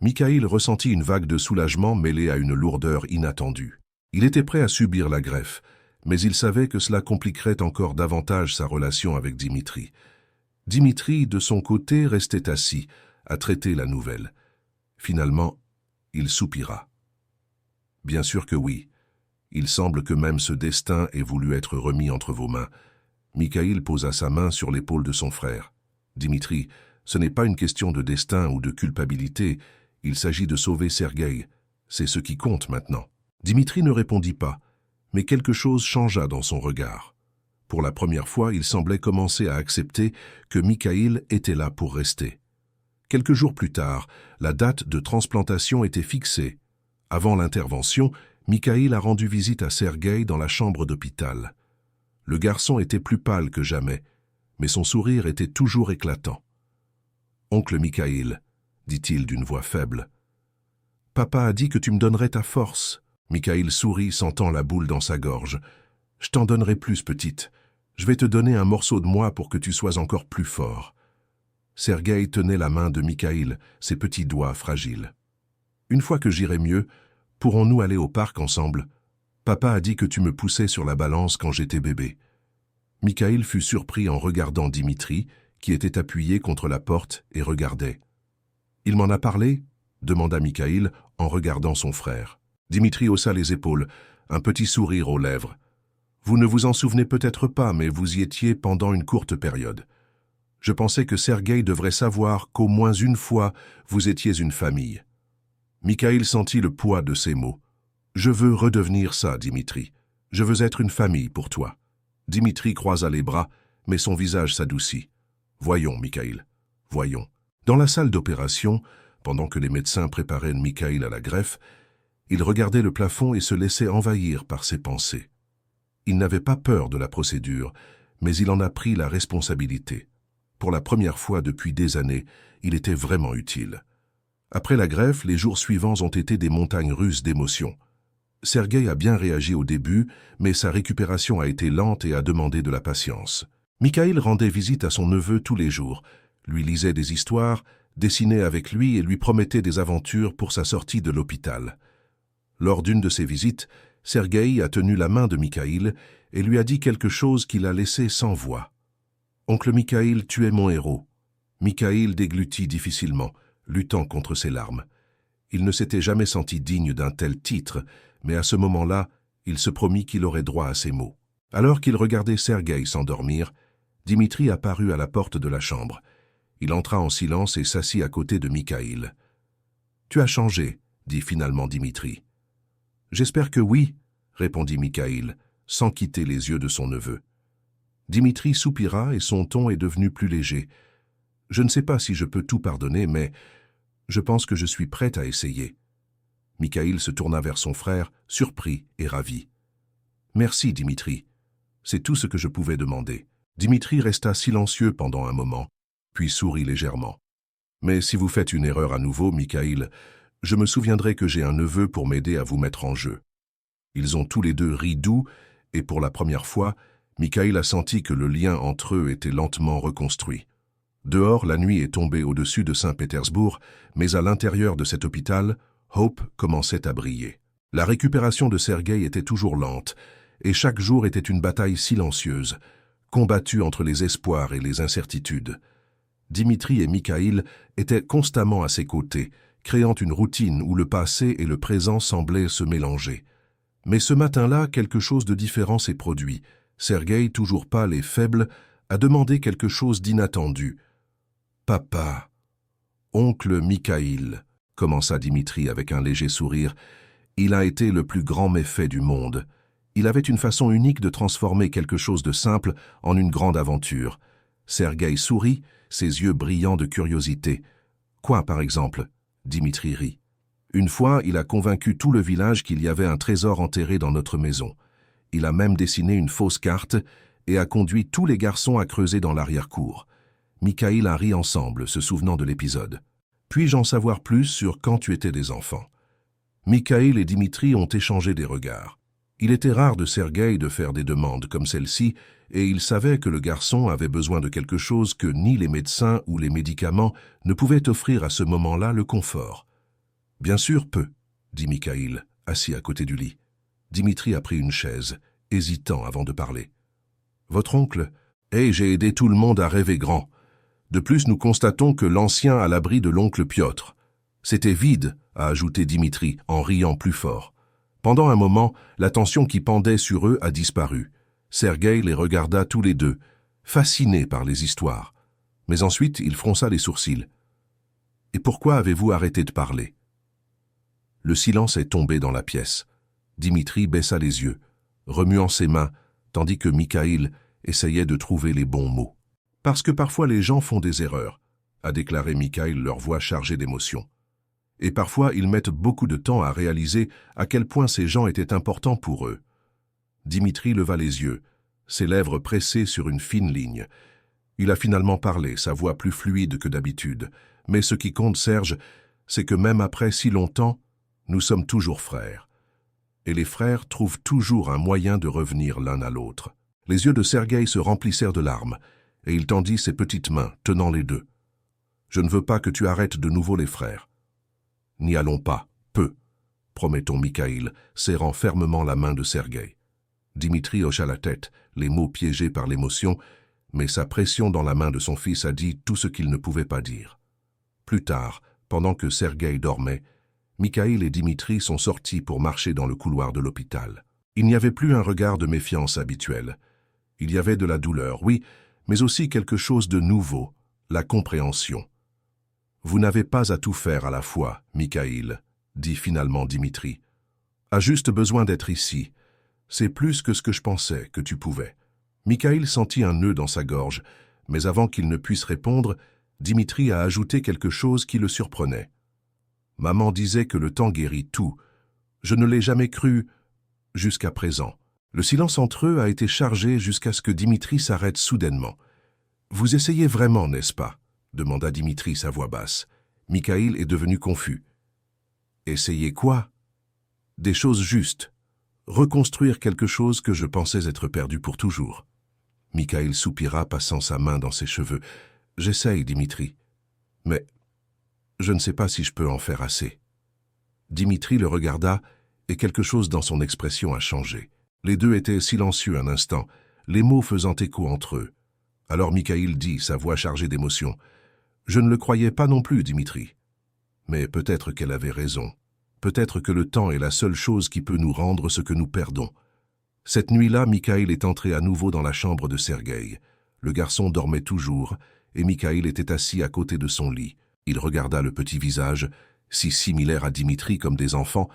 A: Mikhaïl ressentit une vague de soulagement mêlée à une lourdeur inattendue. Il était prêt à subir la greffe, mais il savait que cela compliquerait encore davantage sa relation avec Dimitri. Dimitri, de son côté, restait assis, à traiter la nouvelle. Finalement, il soupira. « Bien sûr que oui. Il semble que même ce destin ait voulu être remis entre vos mains. » Mikhaïl posa sa main sur l'épaule de son frère. « Dimitri, ce n'est pas une question de destin ou de culpabilité. Il s'agit de sauver Sergueï. C'est ce qui compte maintenant. » Dimitri ne répondit pas, mais quelque chose changea dans son regard. Pour la première fois, il semblait commencer à accepter que Mikhaïl était là pour rester. Quelques jours plus tard, la date de transplantation était fixée. Avant l'intervention, Mikhaïl a rendu visite à Sergueï dans la chambre d'hôpital. Le garçon était plus pâle que jamais, mais son sourire était toujours éclatant. « Oncle Mikhaïl, » dit-il d'une voix faible, « papa a dit que tu me donnerais ta force. » Mikhaïl sourit, sentant la boule dans sa gorge. « Je t'en donnerai plus, petite. Je vais te donner un morceau de moi pour que tu sois encore plus fort. » Sergueï tenait la main de Mikhaïl, ses petits doigts fragiles. « Une fois que j'irai mieux, pourrons-nous aller au parc ensemble? Papa a dit que tu me poussais sur la balance quand j'étais bébé. » Mikhaïl fut surpris en regardant Dimitri, qui était appuyé contre la porte et regardait. « Il m'en a parlé ?» demanda Mikhaïl en regardant son frère. Dimitri haussa les épaules, un petit sourire aux lèvres. « Vous ne vous en souvenez peut-être pas, mais vous y étiez pendant une courte période. Je pensais que Sergueï devrait savoir qu'au moins une fois, vous étiez une famille. » Mikhaïl sentit le poids de ces mots. « Je veux redevenir ça, Dimitri. Je veux être une famille pour toi. » Dimitri croisa les bras, mais son visage s'adoucit. « Voyons, Mikhaïl, voyons. » Dans la salle d'opération, pendant que les médecins préparaient Mikhaïl à la greffe, il regardait le plafond et se laissait envahir par ses pensées. Il n'avait pas peur de la procédure, mais il en a pris la responsabilité. Pour la première fois depuis des années, il était vraiment utile. Après la greffe, les jours suivants ont été des montagnes russes d'émotions. Sergueï a bien réagi au début, mais sa récupération a été lente et a demandé de la patience. Mikhaïl rendait visite à son neveu tous les jours, lui lisait des histoires, dessinait avec lui et lui promettait des aventures pour sa sortie de l'hôpital. Lors d'une de ces visites, Sergueï a tenu la main de Mikhaïl et lui a dit quelque chose qui l'a laissé sans voix. « Oncle Mikhaïl, tu es mon héros. » Mikhaïl déglutit difficilement, luttant contre ses larmes. Il ne s'était jamais senti digne d'un tel titre, mais à ce moment-là, il se promit qu'il aurait droit à ces mots. Alors qu'il regardait Sergueï s'endormir, Dimitri apparut à la porte de la chambre. Il entra en silence et s'assit à côté de Mikhaïl. « Tu as changé, » dit finalement Dimitri. « J'espère que oui, » répondit Mikhaïl, sans quitter les yeux de son neveu. Dimitri soupira et son ton est devenu plus léger. « Je ne sais pas si je peux tout pardonner, mais je pense que je suis prêt à essayer. » Mikhaïl se tourna vers son frère, surpris et ravi. « Merci, Dimitri. C'est tout ce que je pouvais demander. » Dimitri resta silencieux pendant un moment, puis sourit légèrement. « Mais si vous faites une erreur à nouveau, Mikhaïl, je me souviendrai que j'ai un neveu pour m'aider à vous mettre en jeu. » Ils ont tous les deux ri doux, et pour la première fois, Mikhaïl a senti que le lien entre eux était lentement reconstruit. Dehors, la nuit est tombée au-dessus de Saint-Pétersbourg, mais à l'intérieur de cet hôpital, Hope commençait à briller. La récupération de Sergueï était toujours lente, et chaque jour était une bataille silencieuse, combattue entre les espoirs et les incertitudes. Dimitri et Mikhaïl étaient constamment à ses côtés, créant une routine où le passé et le présent semblaient se mélanger. Mais ce matin-là, quelque chose de différent s'est produit. Sergueï, toujours pâle et faible, a demandé quelque chose d'inattendu. « Papa, oncle Mikhaïl, » commença Dimitri avec un léger sourire, « il a été le plus grand méfait du monde. Il avait une façon unique de transformer quelque chose de simple en une grande aventure. » Sergueï sourit, ses yeux brillants de curiosité. « Quoi, par exemple ?» Dimitri rit. « Une fois, il a convaincu tout le village qu'il y avait un trésor enterré dans notre maison. Il a même dessiné une fausse carte et a conduit tous les garçons à creuser dans l'arrière-cour. » Mikhaïl a ri ensemble, se souvenant de l'épisode. « Puis-je en savoir plus sur quand tu étais des enfants ?» Mikhaïl et Dimitri ont échangé des regards. Il était rare de Sergueï de faire des demandes comme celle-ci, et il savait que le garçon avait besoin de quelque chose que ni les médecins ou les médicaments ne pouvaient offrir à ce moment-là le confort. « Bien sûr, peu, » dit Mikhaïl, assis à côté du lit. Dimitri a pris une chaise, hésitant avant de parler. « Votre oncle ? J'ai aidé tout le monde à rêver grand. De plus, nous constatons que l'ancien à l'abri de l'oncle Piotr. C'était vide, » a ajouté Dimitri, en riant plus fort. Pendant un moment, la tension qui pendait sur eux a disparu. Sergueï les regarda tous les deux, fasciné par les histoires. Mais ensuite, il fronça les sourcils. « Et pourquoi avez-vous arrêté de parler ?» Le silence est tombé dans la pièce. Dimitri baissa les yeux, remuant ses mains, tandis que Mikhaïl essayait de trouver les bons mots. « Parce que parfois les gens font des erreurs, » a déclaré Mikhaïl, leur voix chargée d'émotion. « Et parfois ils mettent beaucoup de temps à réaliser à quel point ces gens étaient importants pour eux. » Dimitri leva les yeux, ses lèvres pressées sur une fine ligne. Il a finalement parlé, sa voix plus fluide que d'habitude. Mais ce qui compte, Serge, c'est que même après si longtemps, nous sommes toujours frères. Et les frères trouvent toujours un moyen de revenir l'un à l'autre. Les yeux de Sergueï se remplissèrent de larmes, et il tendit ses petites mains, tenant les deux. « Je ne veux pas que tu arrêtes de nouveau les frères. »« N'y allons pas, peu, » promettons Mikhaïl, serrant fermement la main de Sergueï. Dimitri hocha la tête, les mots piégés par l'émotion, mais sa pression dans la main de son fils a dit tout ce qu'il ne pouvait pas dire. Plus tard, pendant que Sergueï dormait, Mikhaïl et Dimitri sont sortis pour marcher dans le couloir de l'hôpital. Il n'y avait plus un regard de méfiance habituel. Il y avait de la douleur, oui, mais aussi quelque chose de nouveau, la compréhension. « Vous n'avez pas à tout faire à la fois, Mikhaïl, » dit finalement Dimitri. « A juste besoin d'être ici. C'est plus que ce que je pensais que tu pouvais. » Mikhaïl sentit un nœud dans sa gorge, mais avant qu'il ne puisse répondre, Dimitri a ajouté quelque chose qui le surprenait. « Maman disait que le temps guérit tout. Je ne l'ai jamais cru jusqu'à présent. » Le silence entre eux a été chargé jusqu'à ce que Dimitri s'arrête soudainement. « Vous essayez vraiment, n'est-ce pas » demanda Dimitri sa voix basse. Mikhaïl est devenu confus. « Essayez quoi ?»« Des choses justes. Reconstruire quelque chose que je pensais être perdu pour toujours. » Mikhaïl soupira, passant sa main dans ses cheveux. « J'essaye, Dimitri. Mais je ne sais pas si je peux en faire assez. » Dimitri le regarda et quelque chose dans son expression a changé. Les deux étaient silencieux un instant, les mots faisant écho entre eux. Alors Mikhaïl dit, sa voix chargée d'émotion, « Je ne le croyais pas non plus, Dimitri. Mais peut-être qu'elle avait raison. Peut-être que le temps est la seule chose qui peut nous rendre ce que nous perdons. » Cette nuit-là, Mikhaïl est entré à nouveau dans la chambre de Sergueï. Le garçon dormait toujours, et Mikhaïl était assis à côté de son lit. Il regarda le petit visage, si similaire à Dimitri comme des enfants,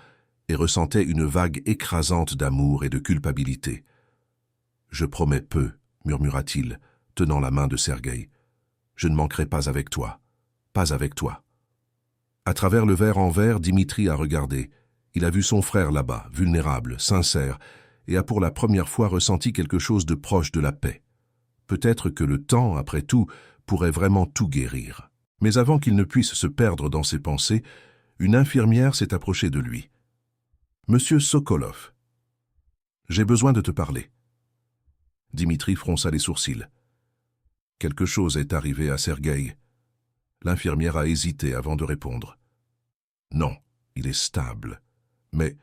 A: et ressentait une vague écrasante d'amour et de culpabilité. « Je promets peu, » murmura-t-il, tenant la main de Sergueï. « Je ne manquerai pas avec toi. Pas avec toi. » À travers le verre en verre, Dimitri a regardé. Il a vu son frère là-bas, vulnérable, sincère, et a pour la première fois ressenti quelque chose de proche de la paix. Peut-être que le temps, après tout, pourrait vraiment tout guérir. Mais avant qu'il ne puisse se perdre dans ses pensées, une infirmière s'est approchée de lui. « Monsieur Sokolov, j'ai besoin de te parler. » Dimitri fronça les sourcils. Quelque chose est arrivé à Sergueï. L'infirmière a hésité avant de répondre. « Non, il est stable. Mais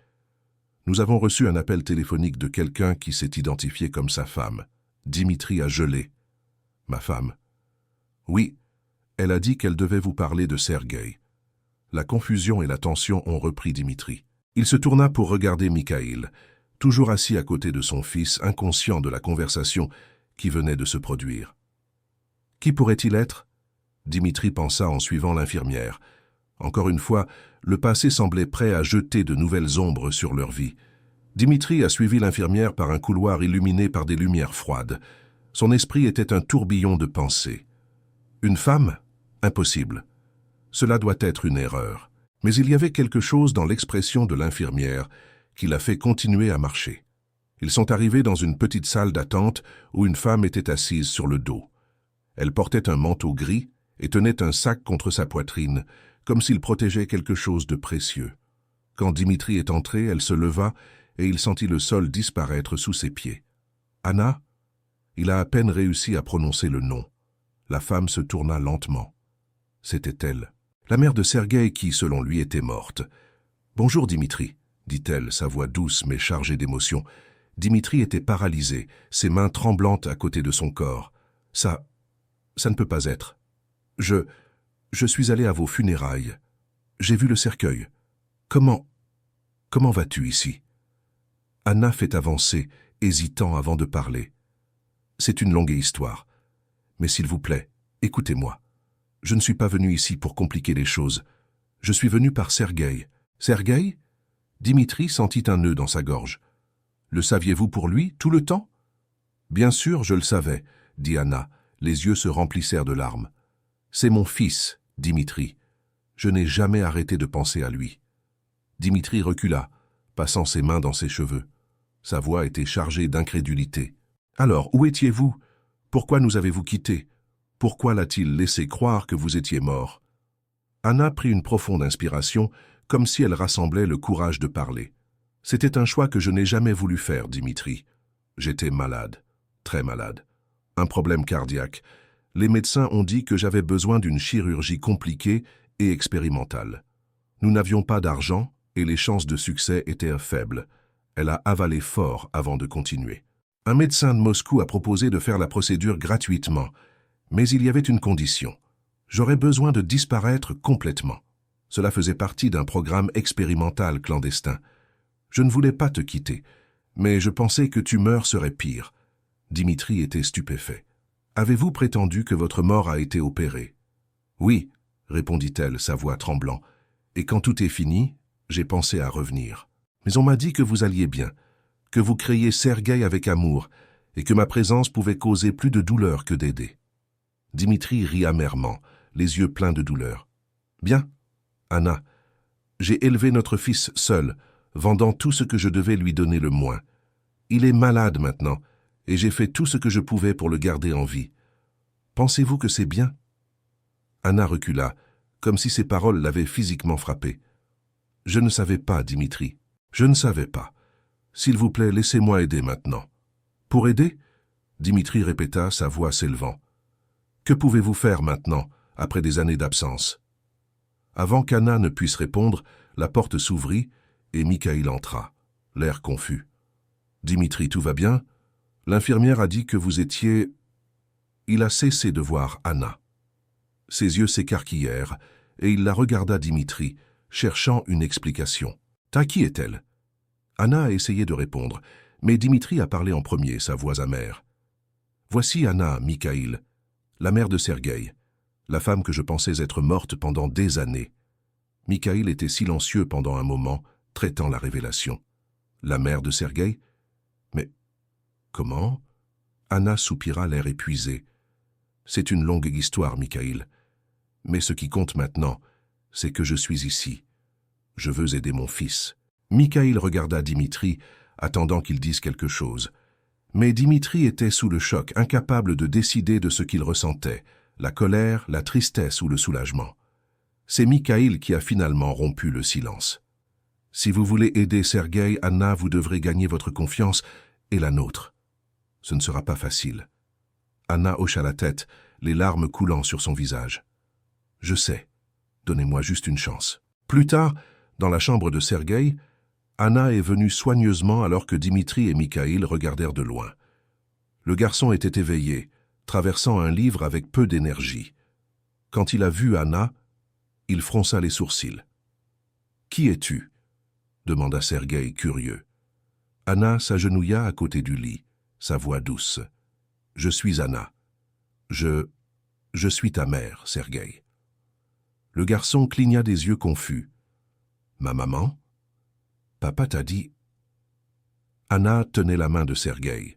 A: nous avons reçu un appel téléphonique de quelqu'un qui s'est identifié comme sa femme. Dimitri a gelé. Ma femme. Oui, elle a dit qu'elle devait vous parler de Sergueï. » La confusion et la tension ont repris Dimitri. Il se tourna pour regarder Mikhaïl, toujours assis à côté de son fils, inconscient de la conversation qui venait de se produire. Qui pourrait-il être? Dimitri pensa en suivant l'infirmière. Encore une fois, le passé semblait prêt à jeter de nouvelles ombres sur leur vie. Dimitri a suivi l'infirmière par un couloir illuminé par des lumières froides. Son esprit était un tourbillon de pensées. Une femme? Impossible. Cela doit être une erreur. Mais il y avait quelque chose dans l'expression de l'infirmière qui l'a fait continuer à marcher. Ils sont arrivés dans une petite salle d'attente où une femme était assise sur le dos. Elle portait un manteau gris et tenait un sac contre sa poitrine, comme s'il protégeait quelque chose de précieux. Quand Dimitri est entré, elle se leva et il sentit le sol disparaître sous ses pieds. « Anna ?» Il a à peine réussi à prononcer le nom. La femme se tourna lentement. C'était elle, la mère de Sergueï qui, selon lui, était morte. « Bonjour Dimitri », dit-elle, sa voix douce mais chargée d'émotion. Dimitri était paralysé, ses mains tremblantes à côté de son corps. « Ça ne peut pas être. Je suis allé à vos funérailles. J'ai vu le cercueil. Comment vas-tu ici ?» Anna fait avancer, hésitant avant de parler. « C'est une longue histoire. Mais s'il vous plaît, écoutez-moi. Je ne suis pas venu ici pour compliquer les choses. Je suis venu par Sergueï. »« Sergueï » Dimitri sentit un nœud dans sa gorge. « Le saviez-vous pour lui, tout le temps ?»« Bien sûr, je le savais, » dit Anna. Les yeux se remplissèrent de larmes. « C'est mon fils, Dimitri. Je n'ai jamais arrêté de penser à lui. » Dimitri recula, passant ses mains dans ses cheveux. Sa voix était chargée d'incrédulité. « Alors, où étiez-vous? Pourquoi nous avez-vous quittés? Pourquoi l'a-t-il laissé croire que vous étiez mort ?» Anna prit une profonde inspiration, comme si elle rassemblait le courage de parler. « C'était un choix que je n'ai jamais voulu faire, Dimitri. J'étais malade, très malade. Un problème cardiaque. Les médecins ont dit que j'avais besoin d'une chirurgie compliquée et expérimentale. Nous n'avions pas d'argent et les chances de succès étaient faibles. Elle a avalé fort avant de continuer. Un médecin de Moscou a proposé de faire la procédure gratuitement, mais il y avait une condition. J'aurais besoin de disparaître complètement. Cela faisait partie d'un programme expérimental clandestin. Je ne voulais pas te quitter, mais je pensais que tu meurs serait pire. » Dimitri était stupéfait. « Avez-vous prétendu que votre mort a été opérée ?»« Oui, » répondit-elle, sa voix tremblant. « Et quand tout est fini, j'ai pensé à revenir. Mais on m'a dit que vous alliez bien, que vous créiez Sergueï avec amour, et que ma présence pouvait causer plus de douleur que d'aider. » Dimitri rit amèrement, les yeux pleins de douleur. « Bien, Anna, j'ai élevé notre fils seul, vendant tout ce que je devais lui donner le moins. Il est malade maintenant, et j'ai fait tout ce que je pouvais pour le garder en vie. Pensez-vous que c'est bien ?» Anna recula, comme si ses paroles l'avaient physiquement frappé. « Je ne savais pas, Dimitri. Je ne savais pas. S'il vous plaît, laissez-moi aider maintenant. »« Pour aider ?» Dimitri répéta, sa voix s'élevant. « Que pouvez-vous faire maintenant, après des années d'absence ?» Avant qu'Anna ne puisse répondre, la porte s'ouvrit et Mikhaïl entra, l'air confus. « Dimitri, tout va bien ? L'infirmière a dit que vous étiez... » Il a cessé de voir Anna. Ses yeux s'écarquillèrent et il la regarda Dimitri, cherchant une explication. « Qui est-elle » Anna a essayé de répondre, mais Dimitri a parlé en premier, sa voix amère. « Voici Anna, Mikhaïl, la mère de Sergueï, la femme que je pensais être morte pendant des années. » Mikhaïl était silencieux pendant un moment, traitant la révélation. « La mère de Sergueï ? Mais comment ?» Anna soupira, l'air épuisé. « C'est une longue histoire, Mikhaïl. Mais ce qui compte maintenant, c'est que je suis ici. Je veux aider mon fils. » Mikhaïl regarda Dimitri, attendant qu'il dise quelque chose. Mais Dimitri était sous le choc, incapable de décider de ce qu'il ressentait, la colère, la tristesse ou le soulagement. C'est Mikhaïl qui a finalement rompu le silence. « Si vous voulez aider Sergueï, Anna, vous devrez gagner votre confiance et la nôtre. Ce ne sera pas facile. » Anna hocha la tête, les larmes coulant sur son visage. « Je sais. Donnez-moi juste une chance. » Plus tard, dans la chambre de Sergueï, Anna est venue soigneusement alors que Dimitri et Mikhaïl regardèrent de loin. Le garçon était éveillé, traversant un livre avec peu d'énergie. Quand il a vu Anna, il fronça les sourcils. « Qui es-tu » demanda Sergueï, curieux. Anna s'agenouilla à côté du lit, sa voix douce. « Je suis Anna. Je suis ta mère, Sergueï. » Le garçon cligna des yeux confus. « Ma maman ? Papa t'a dit... » Anna tenait la main de Sergueï,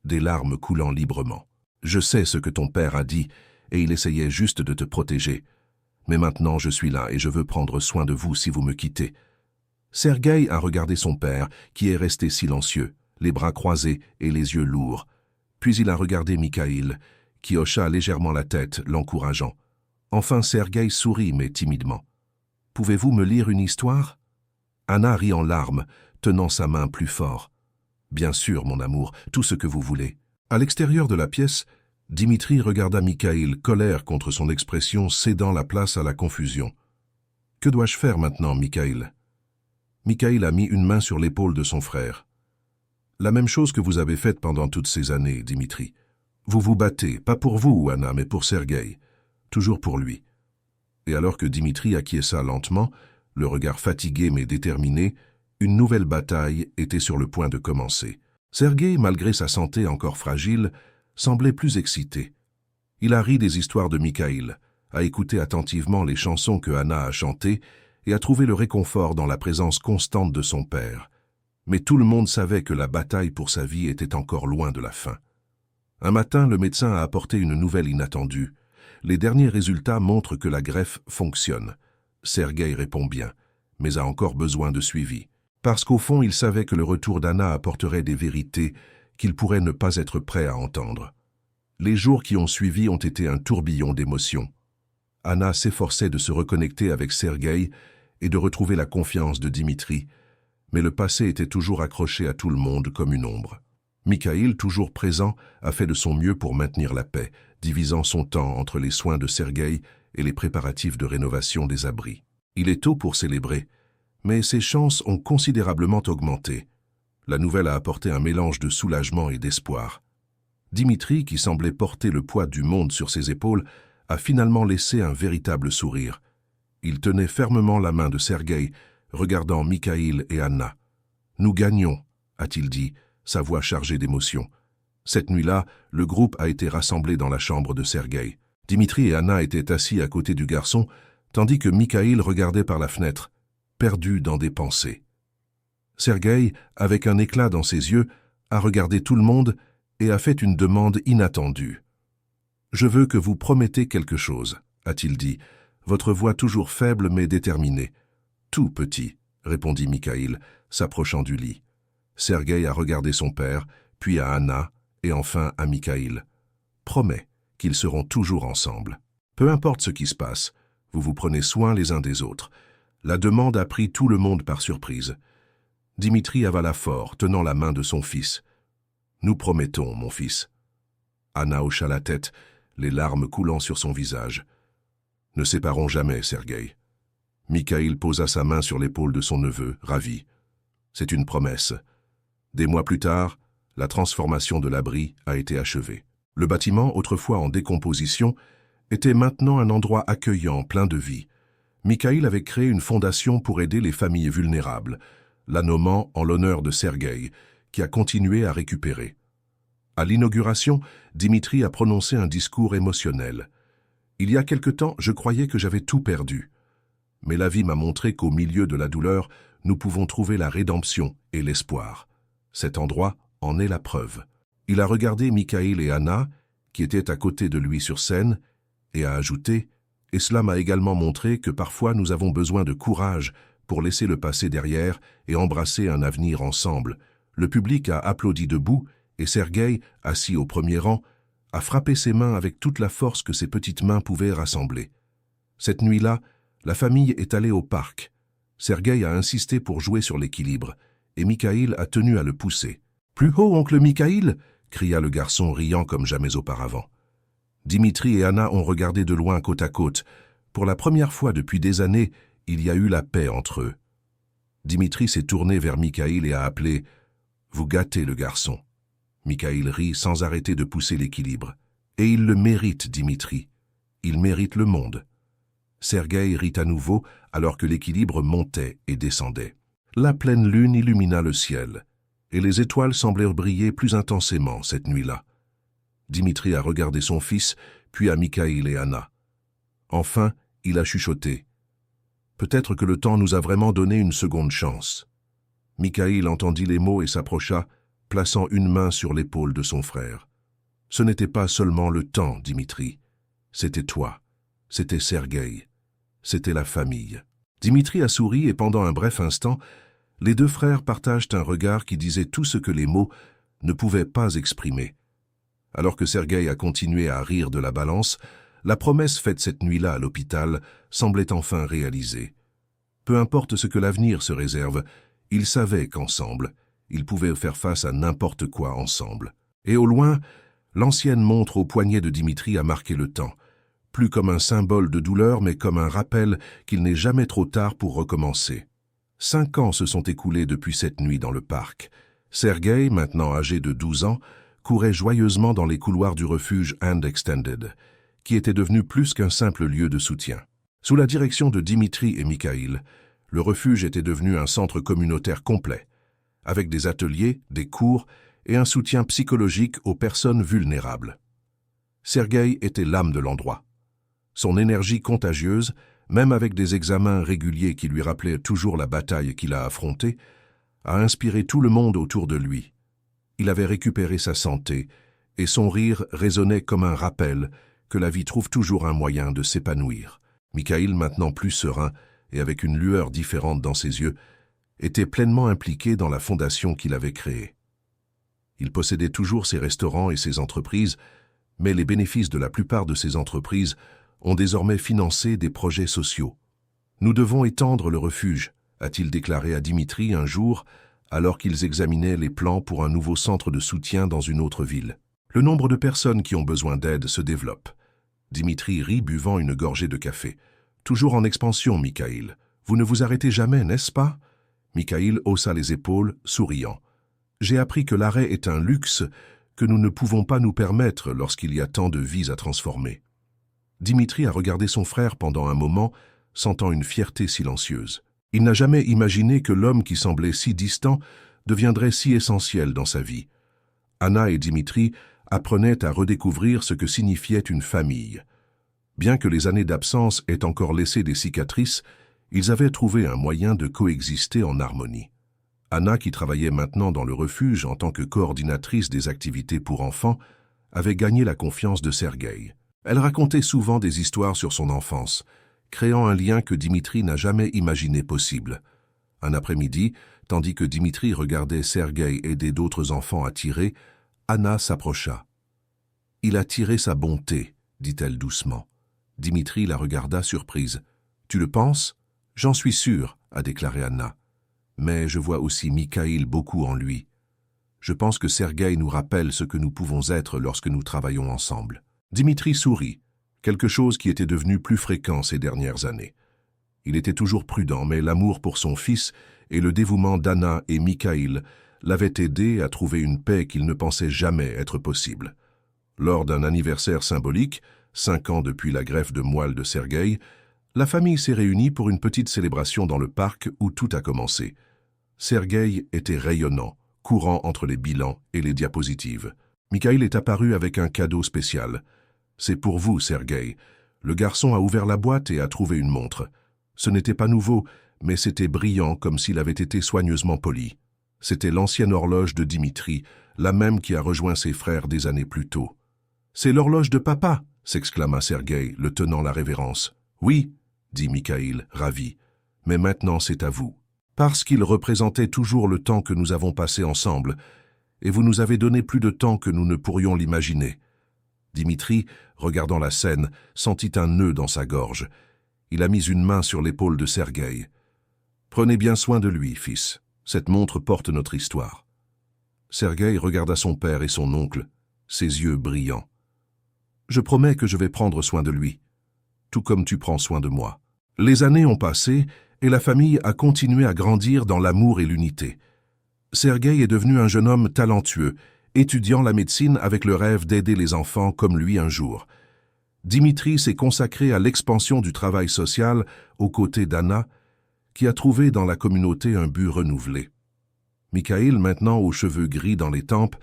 A: des larmes coulant librement. « Je sais ce que ton père a dit, et il essayait juste de te protéger. Mais maintenant je suis là et je veux prendre soin de vous si vous me quittez. » Sergueï a regardé son père, qui est resté silencieux, les bras croisés et les yeux lourds. Puis il a regardé Mikhaïl, qui hocha légèrement la tête, l'encourageant. Enfin Sergueï sourit, mais timidement. « Pouvez-vous me lire une histoire ?» Anna rit en larmes, tenant sa main plus fort. « Bien sûr, mon amour, tout ce que vous voulez. » À l'extérieur de la pièce, Dimitri regarda Mikhaïl, colère contre son expression cédant la place à la confusion. « Que dois-je faire maintenant, Mikhaïl ?» Mikhaïl a mis une main sur l'épaule de son frère. « La même chose que vous avez faite pendant toutes ces années, Dimitri. Vous vous battez, pas pour vous, Anna, mais pour Sergueï. Toujours pour lui. » Et alors que Dimitri acquiesça lentement, le regard fatigué mais déterminé, une nouvelle bataille était sur le point de commencer. Sergueï, malgré sa santé encore fragile, semblait plus excité. Il a ri des histoires de Mikhaïl, a écouté attentivement les chansons que Anna a chantées et a trouvé le réconfort dans la présence constante de son père. Mais tout le monde savait que la bataille pour sa vie était encore loin de la fin. Un matin, le médecin a apporté une nouvelle inattendue. Les derniers résultats montrent que la greffe fonctionne. Sergueï répond bien, mais a encore besoin de suivi. Parce qu'au fond, il savait que le retour d'Anna apporterait des vérités qu'il pourrait ne pas être prêt à entendre. Les jours qui ont suivi ont été un tourbillon d'émotions. Anna s'efforçait de se reconnecter avec Sergueï et de retrouver la confiance de Dimitri, mais le passé était toujours accroché à tout le monde comme une ombre. Mikhaïl, toujours présent, a fait de son mieux pour maintenir la paix, divisant son temps entre les soins de Sergueï et les préparatifs de rénovation des abris. Il est tôt pour célébrer, mais ses chances ont considérablement augmenté. La nouvelle a apporté un mélange de soulagement et d'espoir. Dimitri, qui semblait porter le poids du monde sur ses épaules, a finalement laissé un véritable sourire. Il tenait fermement la main de Sergueï, regardant Mikhaïl et Anna. « Nous gagnons », a-t-il dit, sa voix chargée d'émotion. Cette nuit-là, le groupe a été rassemblé dans la chambre de Sergueï. Dimitri et Anna étaient assis à côté du garçon, tandis que Mikhaïl regardait par la fenêtre, perdu dans des pensées. Sergueï, avec un éclat dans ses yeux, a regardé tout le monde et a fait une demande inattendue. « Je veux que vous promettez quelque chose, » a-t-il dit, votre voix toujours faible mais déterminée. « Tout, petit, » répondit Mikhaïl, s'approchant du lit. Sergueï a regardé son père, puis à Anna, et enfin à Mikhaïl. Promets qu'ils seront toujours ensemble. Peu importe ce qui se passe, vous vous prenez soin les uns des autres. La demande a pris tout le monde par surprise. Dimitri avala fort, tenant la main de son fils. Nous promettons, mon fils. Anna hocha la tête, les larmes coulant sur son visage. Ne séparons jamais, Sergueï. Mikhaïl posa sa main sur l'épaule de son neveu, ravi. C'est une promesse. Des mois plus tard, la transformation de l'abri a été achevée. Le bâtiment, autrefois en décomposition, était maintenant un endroit accueillant, plein de vie. Mikhaïl avait créé une fondation pour aider les familles vulnérables, la nommant en l'honneur de Sergueï, qui a continué à récupérer. À l'inauguration, Dimitri a prononcé un discours émotionnel. Il y a quelque temps, je croyais que j'avais tout perdu. Mais la vie m'a montré qu'au milieu de la douleur, nous pouvons trouver la rédemption et l'espoir. Cet endroit en est la preuve. Il a regardé Mikhaïl et Anna, qui étaient à côté de lui sur scène, et a ajouté « Et cela m'a également montré que parfois nous avons besoin de courage pour laisser le passé derrière et embrasser un avenir ensemble. » Le public a applaudi debout, et Sergueï, assis au premier rang, a frappé ses mains avec toute la force que ses petites mains pouvaient rassembler. Cette nuit-là, la famille est allée au parc. Sergueï a insisté pour jouer sur l'équilibre, et Mikhaïl a tenu à le pousser. « Plus haut, oncle Mikhaïl !» cria le garçon riant comme jamais auparavant. Dimitri et Anna ont regardé de loin côte à côte. Pour la première fois depuis des années, il y a eu la paix entre eux. Dimitri s'est tourné vers Mikhaïl et a appelé « Vous gâtez le garçon ». Mikhaïl rit sans arrêter de pousser l'équilibre. « Et il le mérite, Dimitri. Il mérite le monde. » Sergueï rit à nouveau alors que l'équilibre montait et descendait. La pleine lune illumina le ciel, et les étoiles semblèrent briller plus intensément cette nuit-là. Dimitri a regardé son fils, puis à Mikhaïl et Anna. Enfin, il a chuchoté. Peut-être que le temps nous a vraiment donné une seconde chance. Mikhaïl entendit les mots et s'approcha, plaçant une main sur l'épaule de son frère. Ce n'était pas seulement le temps, Dimitri. C'était toi. C'était Sergueï. C'était la famille. Dimitri a souri et pendant un bref instant, les deux frères partagent un regard qui disait tout ce que les mots ne pouvaient pas exprimer. Alors que Sergueï a continué à rire de la balance, la promesse faite cette nuit-là à l'hôpital semblait enfin réalisée. Peu importe ce que l'avenir se réserve, ils savaient qu'ensemble, ils pouvaient faire face à n'importe quoi ensemble. Et au loin, l'ancienne montre au poignet de Dimitri a marqué le temps, plus comme un symbole de douleur, mais comme un rappel qu'il n'est jamais trop tard pour recommencer. 5 ans se sont écoulés depuis cette nuit dans le parc. Sergueï, maintenant âgé de 12 ans, courait joyeusement dans les couloirs du refuge Hand Extended, qui était devenu plus qu'un simple lieu de soutien. Sous la direction de Dimitri et Mikhaïl, le refuge était devenu un centre communautaire complet, avec des ateliers, des cours et un soutien psychologique aux personnes vulnérables. Sergueï était l'âme de l'endroit. Son énergie contagieuse, même avec des examens réguliers qui lui rappelaient toujours la bataille qu'il a affrontée, a inspiré tout le monde autour de lui. Il avait récupéré sa santé, et son rire résonnait comme un rappel que la vie trouve toujours un moyen de s'épanouir. Mikhaïl, maintenant plus serein et avec une lueur différente dans ses yeux, était pleinement impliqué dans la fondation qu'il avait créée. Il possédait toujours ses restaurants et ses entreprises, mais les bénéfices de la plupart de ces entreprises ont désormais financé des projets sociaux. « Nous devons étendre le refuge », a-t-il déclaré à Dimitri un jour, alors qu'ils examinaient les plans pour un nouveau centre de soutien dans une autre ville. Le nombre de personnes qui ont besoin d'aide se développe. Dimitri rit buvant une gorgée de café. « Toujours en expansion, Mikhaïl. Vous ne vous arrêtez jamais, n'est-ce pas ?» Mikhaïl haussa les épaules, souriant. « J'ai appris que l'arrêt est un luxe que nous ne pouvons pas nous permettre lorsqu'il y a tant de vies à transformer. » Dimitri a regardé son frère pendant un moment, sentant une fierté silencieuse. Il n'a jamais imaginé que l'homme qui semblait si distant deviendrait si essentiel dans sa vie. Anna et Dimitri apprenaient à redécouvrir ce que signifiait une famille. Bien que les années d'absence aient encore laissé des cicatrices, ils avaient trouvé un moyen de coexister en harmonie. Anna, qui travaillait maintenant dans le refuge en tant que coordinatrice des activités pour enfants, avait gagné la confiance de Sergueï. Elle racontait souvent des histoires sur son enfance, créant un lien que Dimitri n'a jamais imaginé possible. Un après-midi, tandis que Dimitri regardait Sergueï aider d'autres enfants à tirer, Anna s'approcha. « Il a tiré sa bonté, dit-elle doucement. Dimitri la regarda surprise. « Tu le penses ? J'en suis sûre, a déclaré Anna. Mais je vois aussi Mikhaïl beaucoup en lui. Je pense que Sergueï nous rappelle ce que nous pouvons être lorsque nous travaillons ensemble. » Dimitri sourit, quelque chose qui était devenu plus fréquent ces dernières années. Il était toujours prudent, mais l'amour pour son fils et le dévouement d'Anna et Mikhaïl l'avaient aidé à trouver une paix qu'il ne pensait jamais être possible. Lors d'un anniversaire symbolique, 5 ans depuis la greffe de moelle de Sergueï, la famille s'est réunie pour une petite célébration dans le parc où tout a commencé. Sergueï était rayonnant, courant entre les bilans et les diapositives. Mikhaïl est apparu avec un cadeau spécial. « C'est pour vous, Sergueï. » Le garçon a ouvert la boîte et a trouvé une montre. Ce n'était pas nouveau, mais c'était brillant comme s'il avait été soigneusement poli. C'était l'ancienne horloge de Dimitri, la même qui a rejoint ses frères des années plus tôt. « C'est l'horloge de papa !» s'exclama Sergueï, le tenant la révérence. « Oui, » dit Mikhaïl, ravi, « mais maintenant c'est à vous. Parce qu'il représentait toujours le temps que nous avons passé ensemble, et vous nous avez donné plus de temps que nous ne pourrions l'imaginer. » Dimitri, regardant la scène, sentit un nœud dans sa gorge. Il a mis une main sur l'épaule de Sergueï. « Prenez bien soin de lui, fils. Cette montre porte notre histoire. » Sergueï regarda son père et son oncle, ses yeux brillants. « Je promets que je vais prendre soin de lui, tout comme tu prends soin de moi. » Les années ont passé et la famille a continué à grandir dans l'amour et l'unité. Sergueï est devenu un jeune homme talentueux, étudiant la médecine avec le rêve d'aider les enfants comme lui un jour. Dimitri s'est consacré à l'expansion du travail social aux côtés d'Anna, qui a trouvé dans la communauté un but renouvelé. Mikhaïl, maintenant aux cheveux gris dans les tempes,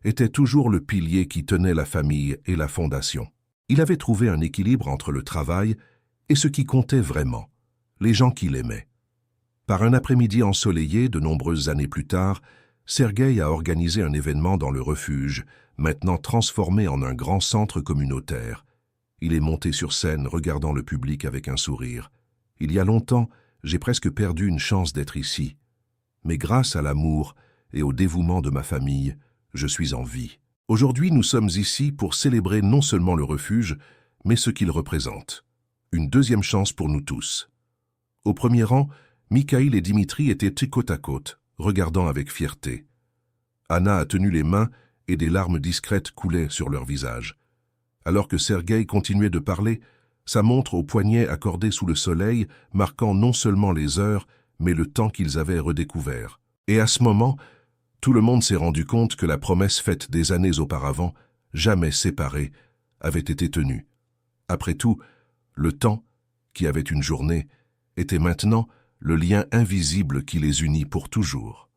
A: était toujours le pilier qui tenait la famille et la fondation. Il avait trouvé un équilibre entre le travail et ce qui comptait vraiment, les gens qu'il aimait. Par un après-midi ensoleillé, de nombreuses années plus tard, Sergueï a organisé un événement dans le refuge, maintenant transformé en un grand centre communautaire. Il est monté sur scène, regardant le public avec un sourire. « Il y a longtemps, j'ai presque perdu une chance d'être ici. Mais grâce à l'amour et au dévouement de ma famille, je suis en vie. Aujourd'hui, nous sommes ici pour célébrer non seulement le refuge, mais ce qu'il représente. Une deuxième chance pour nous tous. » Au premier rang, Mikhaïl et Dimitri étaient côte à côte, regardant avec fierté. Anna a tenu les mains et des larmes discrètes coulaient sur leur visage. Alors que Sergueï continuait de parler, sa montre au poignet accordée sous le soleil, marquant non seulement les heures, mais le temps qu'ils avaient redécouvert. Et à ce moment, tout le monde s'est rendu compte que la promesse faite des années auparavant, jamais séparée, avait été tenue. Après tout, le temps, qui avait une journée, était maintenant le lien invisible qui les unit pour toujours.